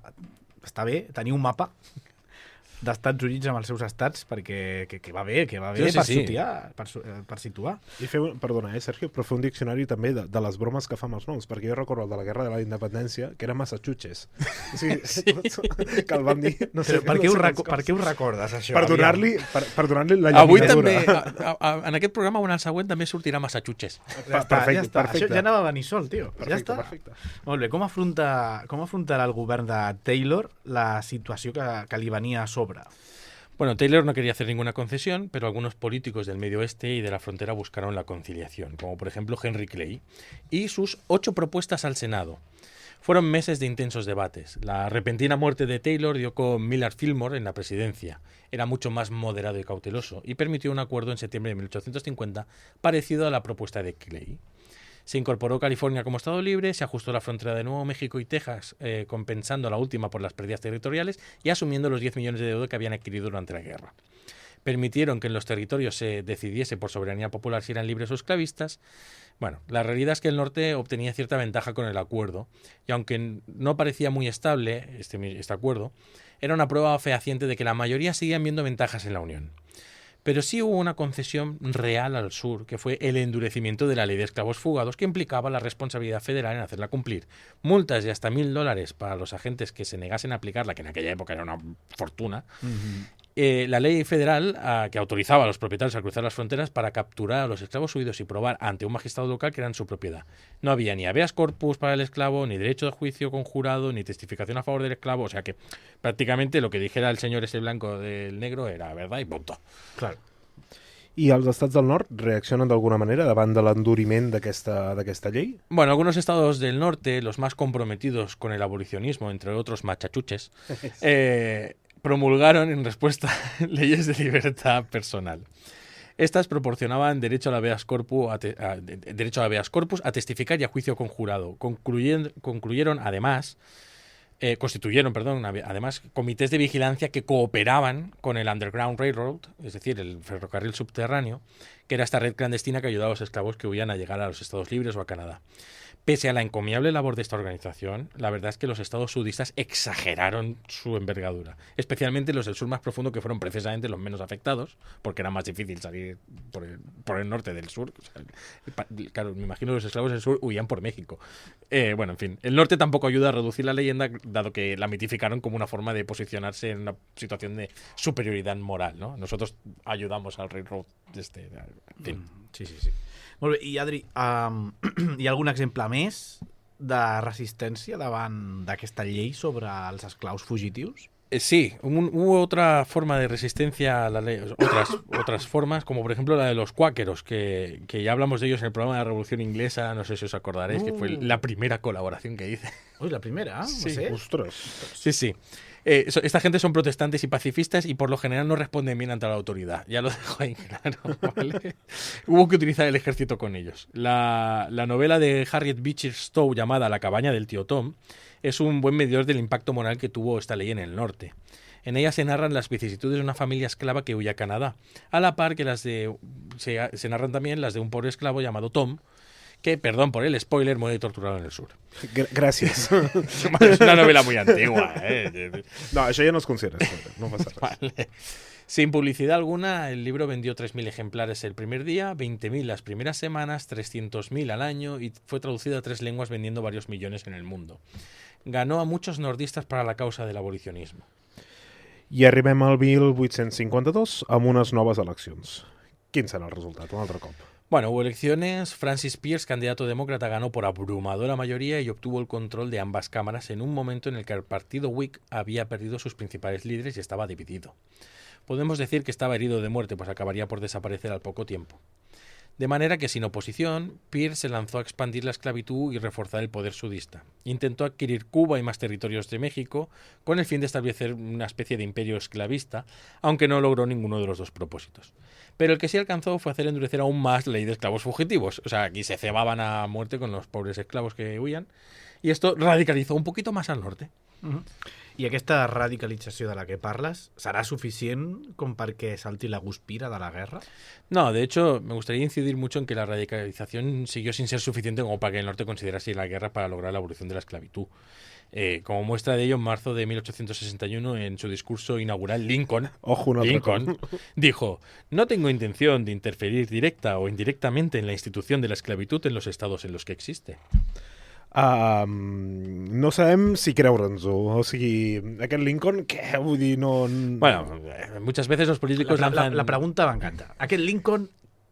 Està bé tenir un mapa d'Estats Units amb els seus estats, perquè que va bé Sí. per situar. I perdona, Sergio, però fer un diccionari també de les bromes que fa amb els noms, perquè jo recordo el de la Guerra de la Independència, que era Massachusetts. Sí. Que el van dir... No sé, Per què ho recordes, això? Per donar-li la Avui llaminadura. també, en aquest programa o en el següent també sortirà Massachusetts. Perfecte. Això ja anava a venir sol, tio. Ja està. Perfecte. Molt bé, com afrontarà el govern de Taylor la situació que li venia a sobre? Bueno, Taylor no quería hacer ninguna concesión, pero algunos políticos del medio oeste y de la frontera buscaron la conciliación, como por ejemplo Henry Clay, y sus 8 propuestas al Senado. Fueron meses de intensos debates. La repentina muerte de Taylor dio con Millard Fillmore en la presidencia. Era mucho más moderado y cauteloso, y permitió un acuerdo en septiembre de 1850 parecido a la propuesta de Clay. Se incorporó California como estado libre, se ajustó la frontera de Nuevo México y Texas, compensando la última por las pérdidas territoriales y asumiendo los 10 millones de deuda que habían adquirido durante la guerra. Permitieron que en los territorios se decidiese por soberanía popular si eran libres o esclavistas. Bueno, la realidad es que el norte obtenía cierta ventaja con el acuerdo, y aunque no parecía muy estable este acuerdo, era una prueba fehaciente de que la mayoría seguían viendo ventajas en la unión. Pero sí hubo una concesión real al sur, que fue el endurecimiento de la ley de esclavos fugados, que implicaba la responsabilidad federal en hacerla cumplir. Multas de hasta $1,000 para los agentes que se negasen a aplicarla, que en aquella época era una fortuna. La ley federal que autorizaba a los propietarios a cruzar las fronteras para capturar a los esclavos huidos y probar ante un magistrado local que eran su propiedad. No había ni habeas corpus para el esclavo, ni derecho de juicio conjurado, ni testificación a favor del esclavo. O sea que prácticamente lo que dijera el señor ese blanco del negro era verdad y punto. Claro. I els estats del nord reaccionen d'alguna manera davant de l'enduriment d'aquesta llei? Bueno, algunos estados del norte, los más comprometidos con el abolicionismo, entre otros Machachuches, promulgaron en respuesta leyes de libertad personal. Estas proporcionaban derecho al habeas corpus a testificar y a juicio conjurado. Constituyeron además comités de vigilancia que cooperaban con el Underground Railroad, es decir, el ferrocarril subterráneo, que era esta red clandestina que ayudaba a los esclavos que huían a llegar a los Estados Libres o a Canadá. Pese a la encomiable labor de esta organización, la verdad es que los estados sudistas exageraron su envergadura, especialmente los del sur más profundo, que fueron precisamente los menos afectados, porque era más difícil salir por el norte del sur. O sea, claro, me imagino que los esclavos del sur huían por México. Bueno, en fin, el norte tampoco ayuda a reducir la leyenda, dado que la mitificaron como una forma de posicionarse en una situación de superioridad moral, ¿no? Nosotros ayudamos al railroad en fin. Sí. Molt bé, i Adri, hi ha algun exemple més de resistència davant d'aquesta llei sobre els esclaus fugitius? Sí, hubo otra forma de resistencia a la ley, otras formas, como por ejemplo la de los cuáqueros, que ya hablamos de ellos en el programa de la Revolución Inglesa, no sé si os acordaréis, que fue la primera colaboración que hice. Uy, la primera, sí. No sé. Ostras. Sí. Esta gente son protestantes y pacifistas y por lo general no responden bien ante la autoridad. Ya lo dejo ahí claro, ¿vale? Hubo que utilizar el ejército con ellos. La novela de Harriet Beecher Stowe llamada La cabaña del tío Tom es un buen medidor del impacto moral que tuvo esta ley en el norte. En ella se narran las vicisitudes de una familia esclava que huye a Canadá, a la par que se narran también las de un pobre esclavo llamado Tom, que, perdón por el spoiler, muere torturado en el sur. Gràcies. Es una novela muy antigua, No, això ja no es considera spoiler, no passa res. Vale. Sin publicidad alguna, el libro vendió 3.000 ejemplares el primer día, 20.000 las primeras semanas, 300.000 al año y fue traducido a 3 lenguas vendiendo varios millones en el mundo. Ganó a muchos nordistas para la causa del abolicionismo. I arribem al 1852 amb unes noves eleccions. Quin serà el resultat, un altre cop? Bueno, hubo elecciones. Francis Pierce, candidato demócrata, ganó por abrumadora mayoría y obtuvo el control de ambas cámaras en un momento en el que el partido Whig había perdido sus principales líderes y estaba dividido. Podemos decir que estaba herido de muerte, pues acabaría por desaparecer al poco tiempo. De manera que, sin oposición, Pierce se lanzó a expandir la esclavitud y reforzar el poder sudista. Intentó adquirir Cuba y más territorios de México con el fin de establecer una especie de imperio esclavista, aunque no logró ninguno de los dos propósitos. Pero el que sí alcanzó fue hacer endurecer aún más la ley de esclavos fugitivos. O sea, aquí se cebaban a muerte con los pobres esclavos que huían, y esto radicalizó un poquito más al norte. I aquesta radicalització de la que parles serà suficient com perquè salti la guspira de la guerra? No, de hecho, me gustaría incidir mucho en que la radicalización siguió sin ser suficiente como para que el norte considerase la guerra para lograr la abolición de la esclavitud. Como muestra de ello, en marzo de 1861, en su discurso inaugural, Lincoln dijo: "No tengo intención de interferir directa o indirectamente en la institución de la esclavitud en los estados en los que existe." No sabem si creure'ns-ho. O sigui, aquest Lincoln, què? Vull dir, no... Bueno, muchas veces los políticos lanzan... La pregunta m'encanta. Aquest Lincoln,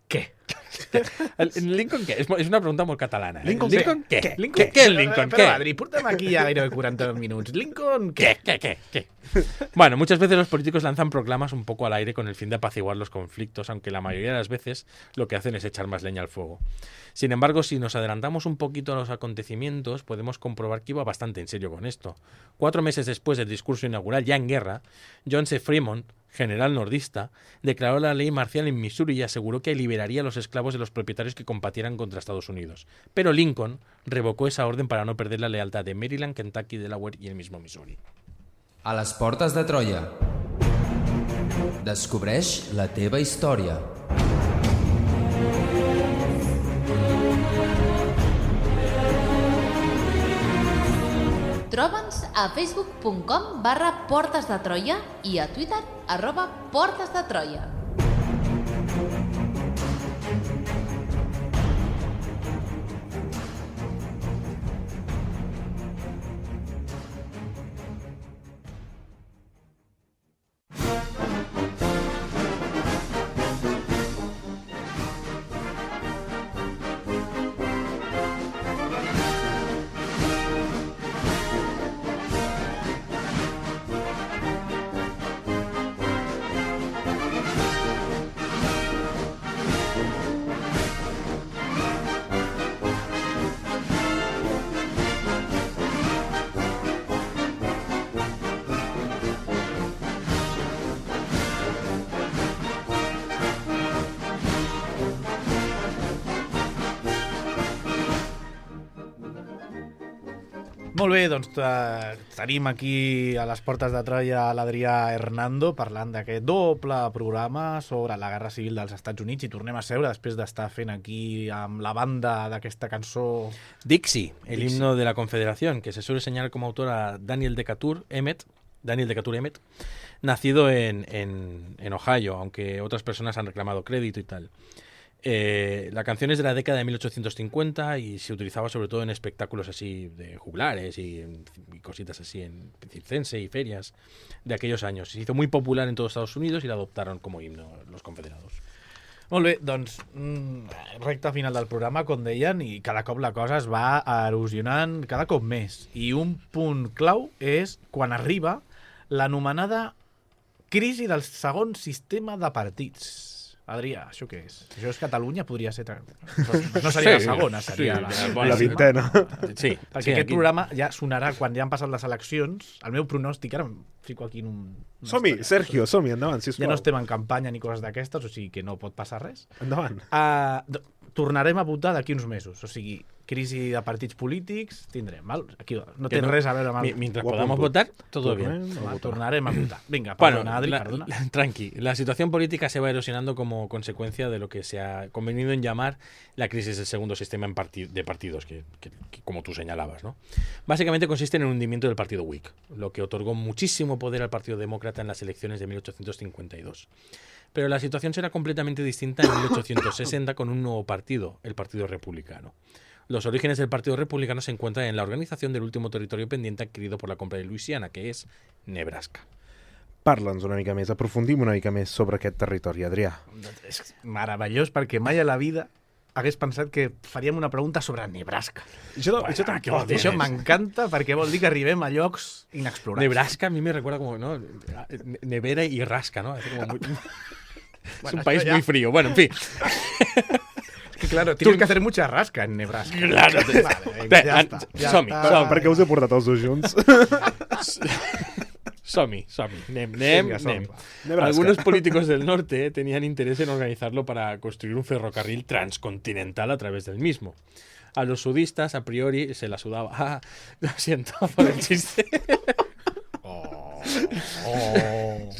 què? ¿Lincoln qué? Es una pregunta muy catalana. Lincoln ¿qué? ¿Qué? ¿Qué es Lincoln? Però, Adri, porta'm aquí ja gairebé 40 minuts. Lincoln, què? ¿Qué? Bueno, muchas veces los políticos lanzan proclamas un poco al aire con el fin de apaciguar los conflictos, aunque la mayoría de las veces lo que hacen es echar más leña al fuego. Sin embargo, si nos adelantamos un poquito a los acontecimientos, podemos comprobar que iba bastante en serio con esto. 4 meses después del discurso inaugural, ya en guerra, John C. Fremont, general nordista, declaró la ley marcial en Missouri y aseguró que liberaría a los esclavos de los propietarios que combatieran contra Estados Unidos. Pero Lincoln revocó esa orden para no perder la lealtad de Maryland, Kentucky, Delaware y el mismo Missouri. A les portes de Troia. Descobreix la teva història. Troba'ns a facebook.com/Portes de Troia i a Twitter @Portes de Troia. Molt bé, doncs tenim aquí a les portes de Troia l'Adrià Hernando parlant d'aquest doble programa sobre la Guerra Civil dels Estats Units i tornem a seure després d'estar fent aquí amb la banda d'aquesta cançó Dixie, el himno de la Confederación, que se suele señalar como autor a Daniel Decatur Emmett, nacido en Ohio, aunque otras personas han reclamado crédito y tal. La canción es de la década de 1850 y se utilizaba sobre todo en espectáculos así de juglares y cositas así en circense y ferias de aquellos años. Se hizo muy popular en todos Estados Unidos y la adoptaron como himno los confederados. Molt bé, doncs recta final del programa, com deien, i cada cop la cosa es va erosionant cada cop més. I un punt clau és quan arriba l'anomenada crisi del segon sistema de partits. Adrià, això què és? Això és Catalunya? Podria ser... No seria la segona, seria la vintena. Sí, perquè aquest programa ja sonarà quan ja han passat les eleccions. El meu pronòstic, ara em fico aquí en un... Som-hi, Sergio, som-hi, endavant, sisplau. Ja no estem en campanya ni coses d'aquestes, o sigui que no pot passar res. Endavant. Tornarem a votar d'aquí uns mesos, o sigui, crisi de partits polítics tindrem, val? Aquí no té res a veure amb el... Mientras podamos votar, todo bien. Tornarem a votar. Venga, perdona, Adri, perdona. Tranqui, la situación política se va erosionando como consecuencia de lo que se ha convenido en llamar la crisis del segundo sistema de partidos, que como tú señalabas, ¿no? Básicamente consiste en el hundimiento del partido Whig, lo que otorgó muchísimo poder al Partido Demócrata en las elecciones de 1852. Pero la situación será completamente distinta en 1860 con un nuevo partido, el Partido Republicano. Los orígenes del Partido Republicano se encuentran en la organización del último territorio pendiente adquirido por la compra de Luisiana, que és Nebraska. Parla'ns una mica més, aprofundim una mica més sobre aquest territori, Adrià. És meravellós, perquè mai a la vida hagués pensat que faríem una pregunta sobre Nebraska. Això m'encanta perquè vol dir que arribem a llocs inexplorats. Nebraska a mí me recuerda como, ¿no? Nevera y rasca, ¿no? Es, como muy... es un país muy frío. Bueno, en fin. Es que claro, tienes que hacer mucha rasca en Nebraska. Claro. Vale, ja està. Per què us he portat els dos junts? Som-hi. Nem. Algunos políticos del norte tenían interés en organizarlo para construir un ferrocarril transcontinental a través del mismo. A los sudistas, a priori, se la sudaba. Lo siento por el chiste.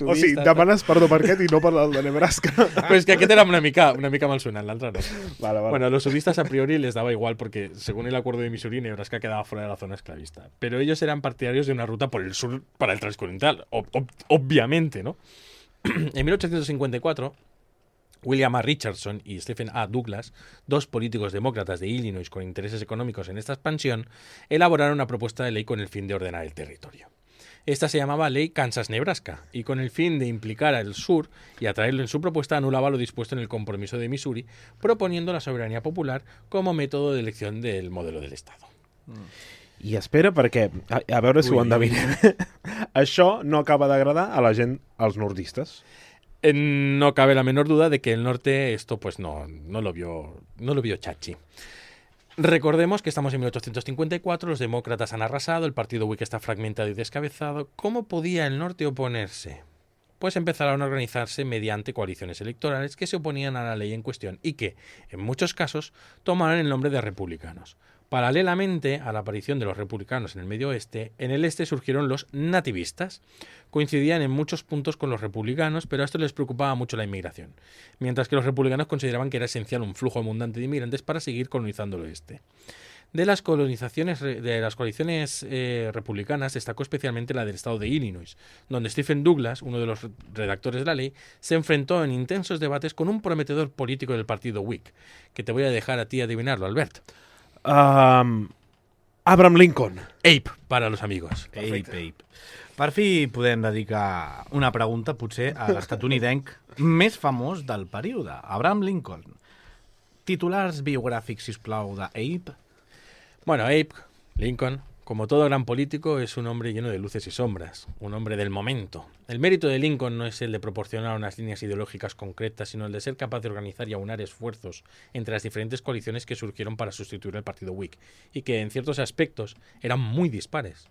O sigui, demanes perdó per aquest i no per el de Nebraska. Pues que aquest era una mica malsonant, l'altre no. Vale. Bueno, a los sudistas a priori les daba igual porque, según el acuerdo de Missouri, Nebraska quedaba fuera de la zona esclavista. Pero ellos eran partidarios de una ruta por el sur para el transcontinental, obviamente, ¿no? En 1854, William A. Richardson y Stephen A. Douglas, dos políticos demócratas de Illinois con intereses económicos en esta expansión, elaboraron una propuesta de ley con el fin de ordenar el territorio. Esta se llamaba Ley Kansas-Nebraska y con el fin de implicar al sur y atraerlo en su propuesta anulaba lo dispuesto en el compromiso de Missouri, proponiendo la soberanía popular como método de elección del modelo del Estado. I espera, perquè, a veure si ho endevinem, això no acaba d'agradar a la gent, als nordistes. No cabe la menor duda de que el norte esto pues no lo vio chachi. Recordemos que estamos en 1854, los demócratas han arrasado, el partido Whig está fragmentado y descabezado. ¿Cómo podía el norte oponerse? pues empezaron a organizarse mediante coaliciones electorales que se oponían a la ley en cuestión y que, en muchos casos, tomaron el nombre de republicanos. Paralelamente a la aparición de los republicanos en el Medio Oeste, en el Este surgieron los nativistas. Coincidían en muchos puntos con los republicanos, pero a esto les preocupaba mucho la inmigración, mientras que los republicanos consideraban que era esencial un flujo abundante de inmigrantes para seguir colonizando el Oeste. De las coaliciones republicanas destacó especialmente la del estado de Illinois, donde Stephen Douglas, uno de los redactores de la ley, se enfrentó en intensos debates con un prometedor político del partido Whig, que te voy a dejar a ti adivinarlo, Albert. Abraham Lincoln. Ape, para los amigos. Ape. Per fi podem dedicar una pregunta, potser, a l'estatunidenc més famós del període, Abraham Lincoln. Titulars biogràfics, sisplau, d'Ape? Bueno, Abe Lincoln, como todo gran político, es un hombre lleno de luces y sombras, un hombre del momento. El mérito de Lincoln no es el de proporcionar unas líneas ideológicas concretas, sino el de ser capaz de organizar y aunar esfuerzos entre las diferentes coaliciones que surgieron para sustituir al partido Whig, y que en ciertos aspectos eran muy dispares.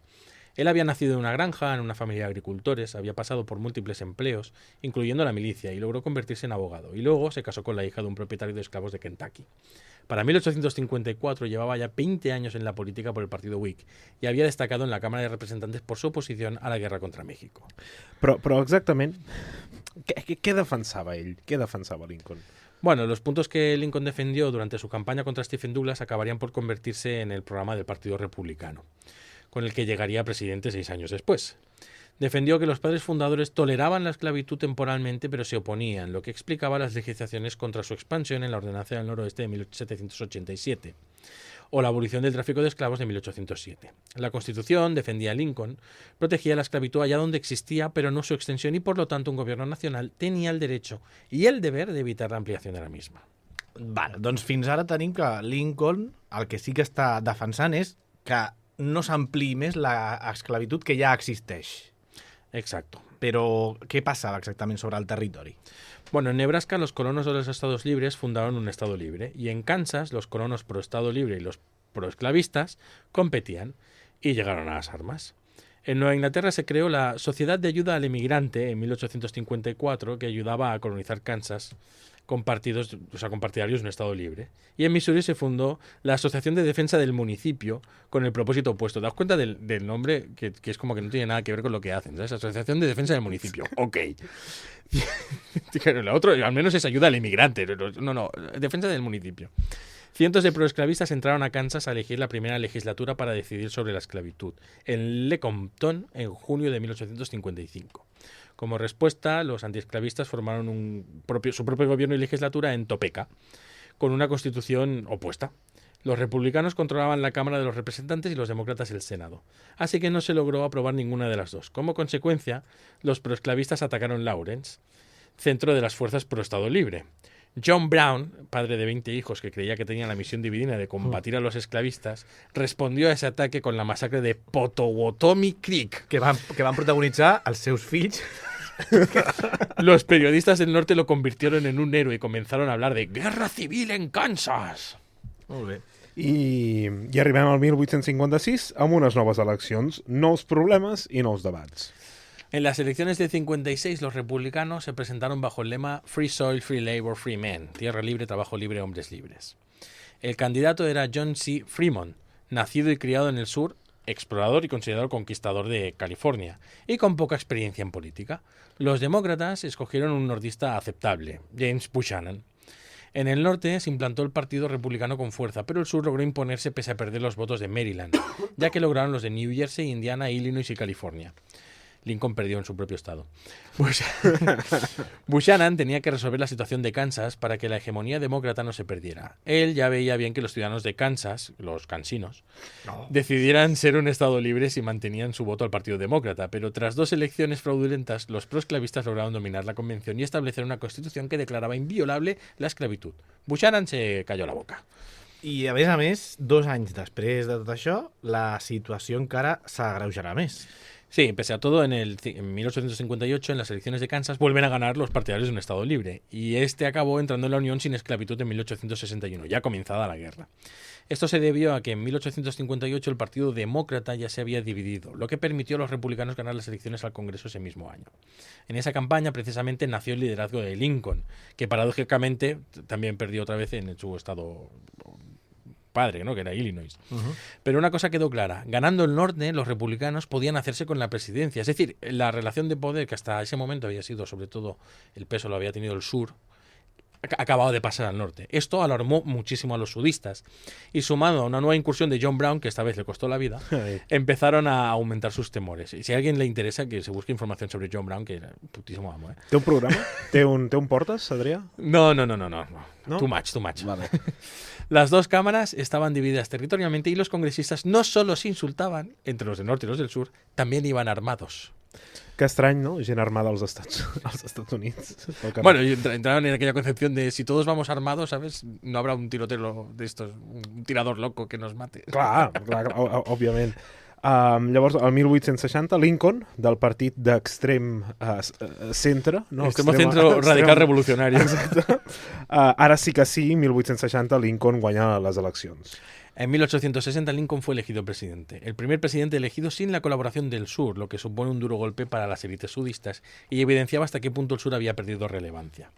Él había nacido en una granja, en una familia de agricultores, había pasado por múltiples empleos, incluyendo la milicia, y logró convertirse en abogado, y luego se casó con la hija de un propietario de esclavos de Kentucky. Para 1854 llevaba ya 20 años en la política por el partido Whig y había destacado en la Cámara de Representantes por su oposición a la guerra contra México. Però exactament, què defensava ell? Què defensava Lincoln? Bueno, los puntos que Lincoln defendió durante su campaña contra Stephen Douglas acabarían por convertirse en el programa del Partido Republicano, con el que llegaría presidente 6 años después. Defendió que los padres fundadores toleraban la esclavitud temporalmente, pero se oponían, lo que explicaba las legislaciones contra su expansión en la Ordenanza del Noroeste de 1787, o la abolición del tráfico de esclavos de 1807. La Constitución, defendía Lincoln, protegía la esclavitud allá donde existía, pero no su extensión, y por lo tanto un gobierno nacional tenía el derecho y el deber de evitar la ampliación de la misma. Vale, doncs fins ara tenim que Lincoln el que sí que està defensant és que no s'ampliï més l'esclavitud que ja existeix. Exacto. Però què passava exactament sobre el territori? Bueno, en Nebraska los colonos de los estados libres fundaron un estado libre y en Kansas los colonos pro estado libre y los pro esclavistas competían y llegaron a las armas. En Nueva Inglaterra se creó la Sociedad de Ayuda al Emigrante en 1854 que ayudaba a colonizar Kansas con partidarios de un estado libre. Y en Missouri se fundó la Asociación de Defensa del Municipio con el propósito opuesto. ¿Te das cuenta del nombre? Que es como que no tiene nada que ver con lo que hacen, ¿sabes? Asociación de Defensa del Municipio. Ok. La otra, al menos es ayuda al inmigrante. No, defensa del municipio. Cientos de proesclavistas entraron a Kansas a elegir la primera legislatura para decidir sobre la esclavitud, en Lecompton, en junio de 1855. Como respuesta, los antiesclavistas formaron su propio gobierno y legislatura en Topeka, con una constitución opuesta. Los republicanos controlaban la Cámara de los Representantes y los demócratas el Senado, así que no se logró aprobar ninguna de las dos. Como consecuencia, los proesclavistas atacaron Lawrence, centro de las fuerzas pro Estado Libre. John Brown, padre de 20 hijos que creía que tenía la misión dividida de combatir a los esclavistas, respondió a ese ataque con la masacre de Pottawatomie Creek. Que van protagonitzar els seus fills. Los periodistas del norte lo convirtieron en un héroe y comenzaron a hablar de guerra civil en Kansas. Molt bé. I arribem al 1856 amb unes noves eleccions, nous problemes i nous debats. En las elecciones del 56, los republicanos se presentaron bajo el lema Free Soil, Free Labor, Free Men, tierra libre, trabajo libre, hombres libres. El candidato era John C. Fremont, nacido y criado en el sur, explorador y considerado conquistador de California, y con poca experiencia en política. Los demócratas escogieron un nordista aceptable, James Buchanan. En el norte se implantó el Partido Republicano con fuerza, pero el sur logró imponerse pese a perder los votos de Maryland, ya que lograron los de New Jersey, Indiana, Illinois y California. Lincoln perdió en su propio estado. Buchanan tenía que resolver la situación de Kansas para que la hegemonía demócrata no se perdiera. Él ya veía bien que los ciudadanos de Kansas, los kansinos, decidieran ser un estado libre si mantenían su voto al Partido Demócrata, pero tras 2 elecciones fraudulentas, los proesclavistas lograron dominar la convención y establecer una constitución que declaraba inviolable la esclavitud. Buchanan se cayó la boca. I, a més, 2 anys després de tot això, la situació encara s'agreujarà més. Sí, pese a todo, en 1858, en las elecciones de Kansas, vuelven a ganar los partidarios de un Estado libre, y este acabó entrando en la Unión sin esclavitud en 1861, ya comenzada la guerra. Esto se debió a que en 1858 el Partido Demócrata ya se había dividido, lo que permitió a los republicanos ganar las elecciones al Congreso ese mismo año. En esa campaña, precisamente, nació el liderazgo de Lincoln, que paradójicamente también perdió otra vez en su estado padre, ¿no? Que era Illinois. Pero una cosa quedó clara: ganando el norte, los republicanos podían hacerse con la presidencia. Es decir, la relación de poder, que hasta ese momento había sido, sobre todo, el peso lo había tenido el sur, ha acabado de pasar al norte. Esto alarmó muchísimo a los sudistas, y sumado a una nueva incursión de John Brown, que esta vez le costó la vida, empezaron a aumentar sus temores. Y si a alguien le interesa, que se busque información sobre John Brown, que era un putísimo amo, ¿eh? Té un programa? Té un portes, Adrià? No. ¿No? Too much. Vale. Las dos cámaras estaban divididas territorialmente, y los congresistas no solo se insultaban entre los del norte y los del sur, también iban armados. Que estrany, no? Gent armada als Estats Units. Bueno, entraban en aquella concepción de si todos vamos armados, ¿sabes? No habrá un tiroteo de estos, un tirador loco que nos mate. Clar, òbviament. Llavors, el 1860, Lincoln, del partit d'extrem centre... No? Extremo centro radical revolucionari. Exacte. Ara sí que sí, 1860, Lincoln guanya les eleccions. En 1860 Lincoln fue elegido presidente, el primer presidente elegido sin la colaboración del sur, lo que supone un duro golpe para las élites sudistas y evidenciaba hasta qué punto el sur había perdido relevancia.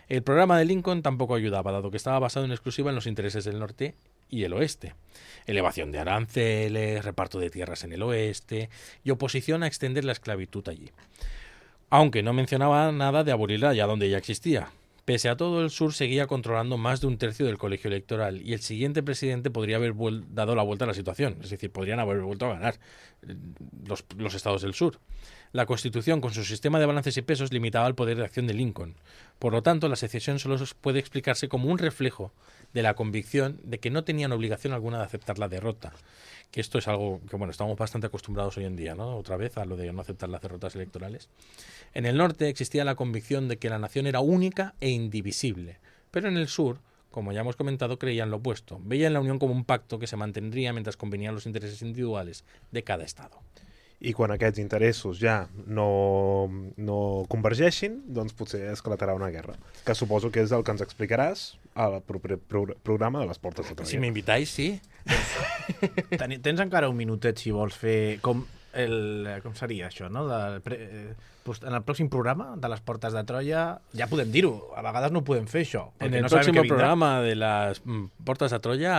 El programa de Lincoln tampoco ayudaba, dado que estaba basado en exclusiva en los intereses del norte y el oeste. Elevación de aranceles, reparto de tierras en el oeste y oposición a extender la esclavitud allí. Aunque no mencionaba nada de abolirla allá donde ya existía. Pese a todo, el sur seguía controlando más de un tercio del colegio electoral, y el siguiente presidente podría haber dado la vuelta a la situación, es decir, podrían haber vuelto a ganar los estados del sur. La Constitución, con su sistema de balances y pesos, limitaba el poder de acción de Lincoln. Por lo tanto, la secesión solo puede explicarse como un reflejo de la convicción de que no tenían obligación alguna de aceptar la derrota. Que esto es algo que, bueno, estamos bastante acostumbrados hoy en día, ¿no? Otra vez a lo de no aceptar las derrotas electorales. En el norte existía la convicción de que la nación era única e indivisible, pero en el sur, como ya hemos comentado, creían lo opuesto. Veían la unión como un pacto que se mantendría mientras convenían los intereses individuales de cada estado. I quan aquests interessos ja no convergeixin, doncs potser esclatarà una guerra, que suposo que és el que ens explicaràs al proper programa de les Portes de Troia. Si m'invitáis, sí. Tens encara un minutet, si vols fer com seria això, no? En el pròxim programa de les Portes de Troia, ja podem dir-ho, a vegades no podem fer això. En el próximo programa de las Portes de Troya,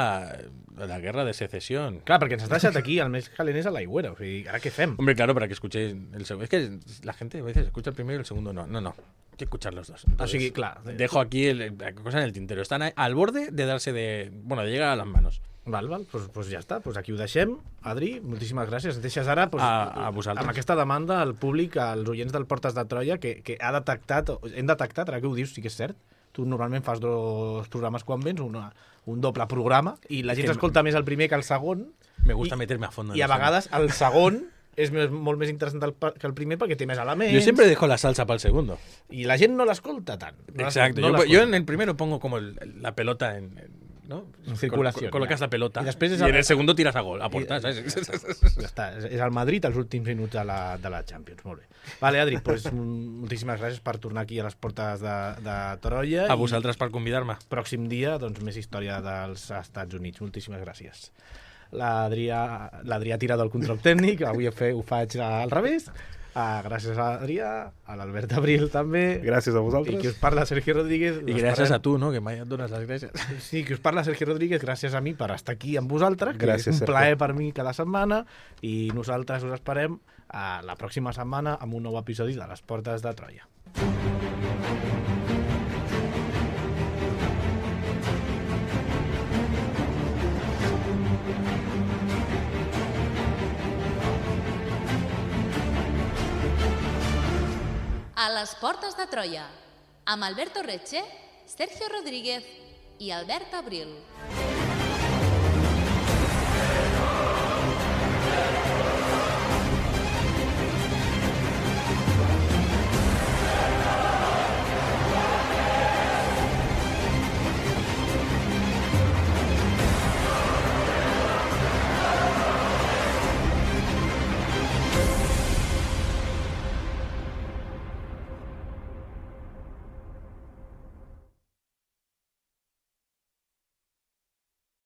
la guerra de secesión. Clar, perquè ens has deixat aquí, el més calent és a l'Aigüera, o sigui, ara què fem? Hombre, claro, para que escuchéis el segundo. Es que la gente a veces escucha el primero y el segundo no. No, hay que escuchar los dos. Entonces, o sigui, clar. Dejo aquí la cosa en el tintero. Están al borde de darse de llegar a las manos. Val, pues ja està, pues aquí ho deixem. Adri, moltíssimes gràcies. Ens deixes ara a vosaltres. Amb aquesta demanda al públic, als oients del Portes de Troia, que hem detectat, ara que ho dius, sí que és cert, tu normalment fas dos programes quan vens, un doble programa, i la gent s'escolta més el primer que el segon. Me gusta meterme a fondo. I a vegades el segon és molt més interessant que el primer perquè té més elements. Yo siempre dejo la salsa para el segundo. Y la gent no l'escolta tant. Exacto. Yo en el primero pongo como la pelota ¿no? En circulació. Colocas la pelota i en el segundo tiras a gol, a portar, ¿sabes? Ja està, és el Madrid els últims minuts de la Champions. Molt bé. Vale, Adri, pues, moltíssimes gràcies per tornar aquí a les Portes de Troia. A vosaltres per convidar-me. Pròxim dia, doncs, més història dels Estats Units. Moltíssimes gràcies. L'Adrià tira del control tècnic, avui ho faig al revés. Gràcies a Adrià, a l'Albert Abril també. Gràcies a vosaltres. I qui us parla, Sergi Rodríguez. I gràcies a tu, no?, que mai et dones les gràcies. Sí, qui us parla, Sergi Rodríguez, gràcies a mi per estar aquí amb vosaltres, que gràcies, és un plaer per mi cada setmana, i nosaltres us esperem la pròxima setmana amb un nou episodi de les Portes de Troia. A les Portes de Troia, amb Alberto Reche, Sergio Rodríguez i Albert Abril.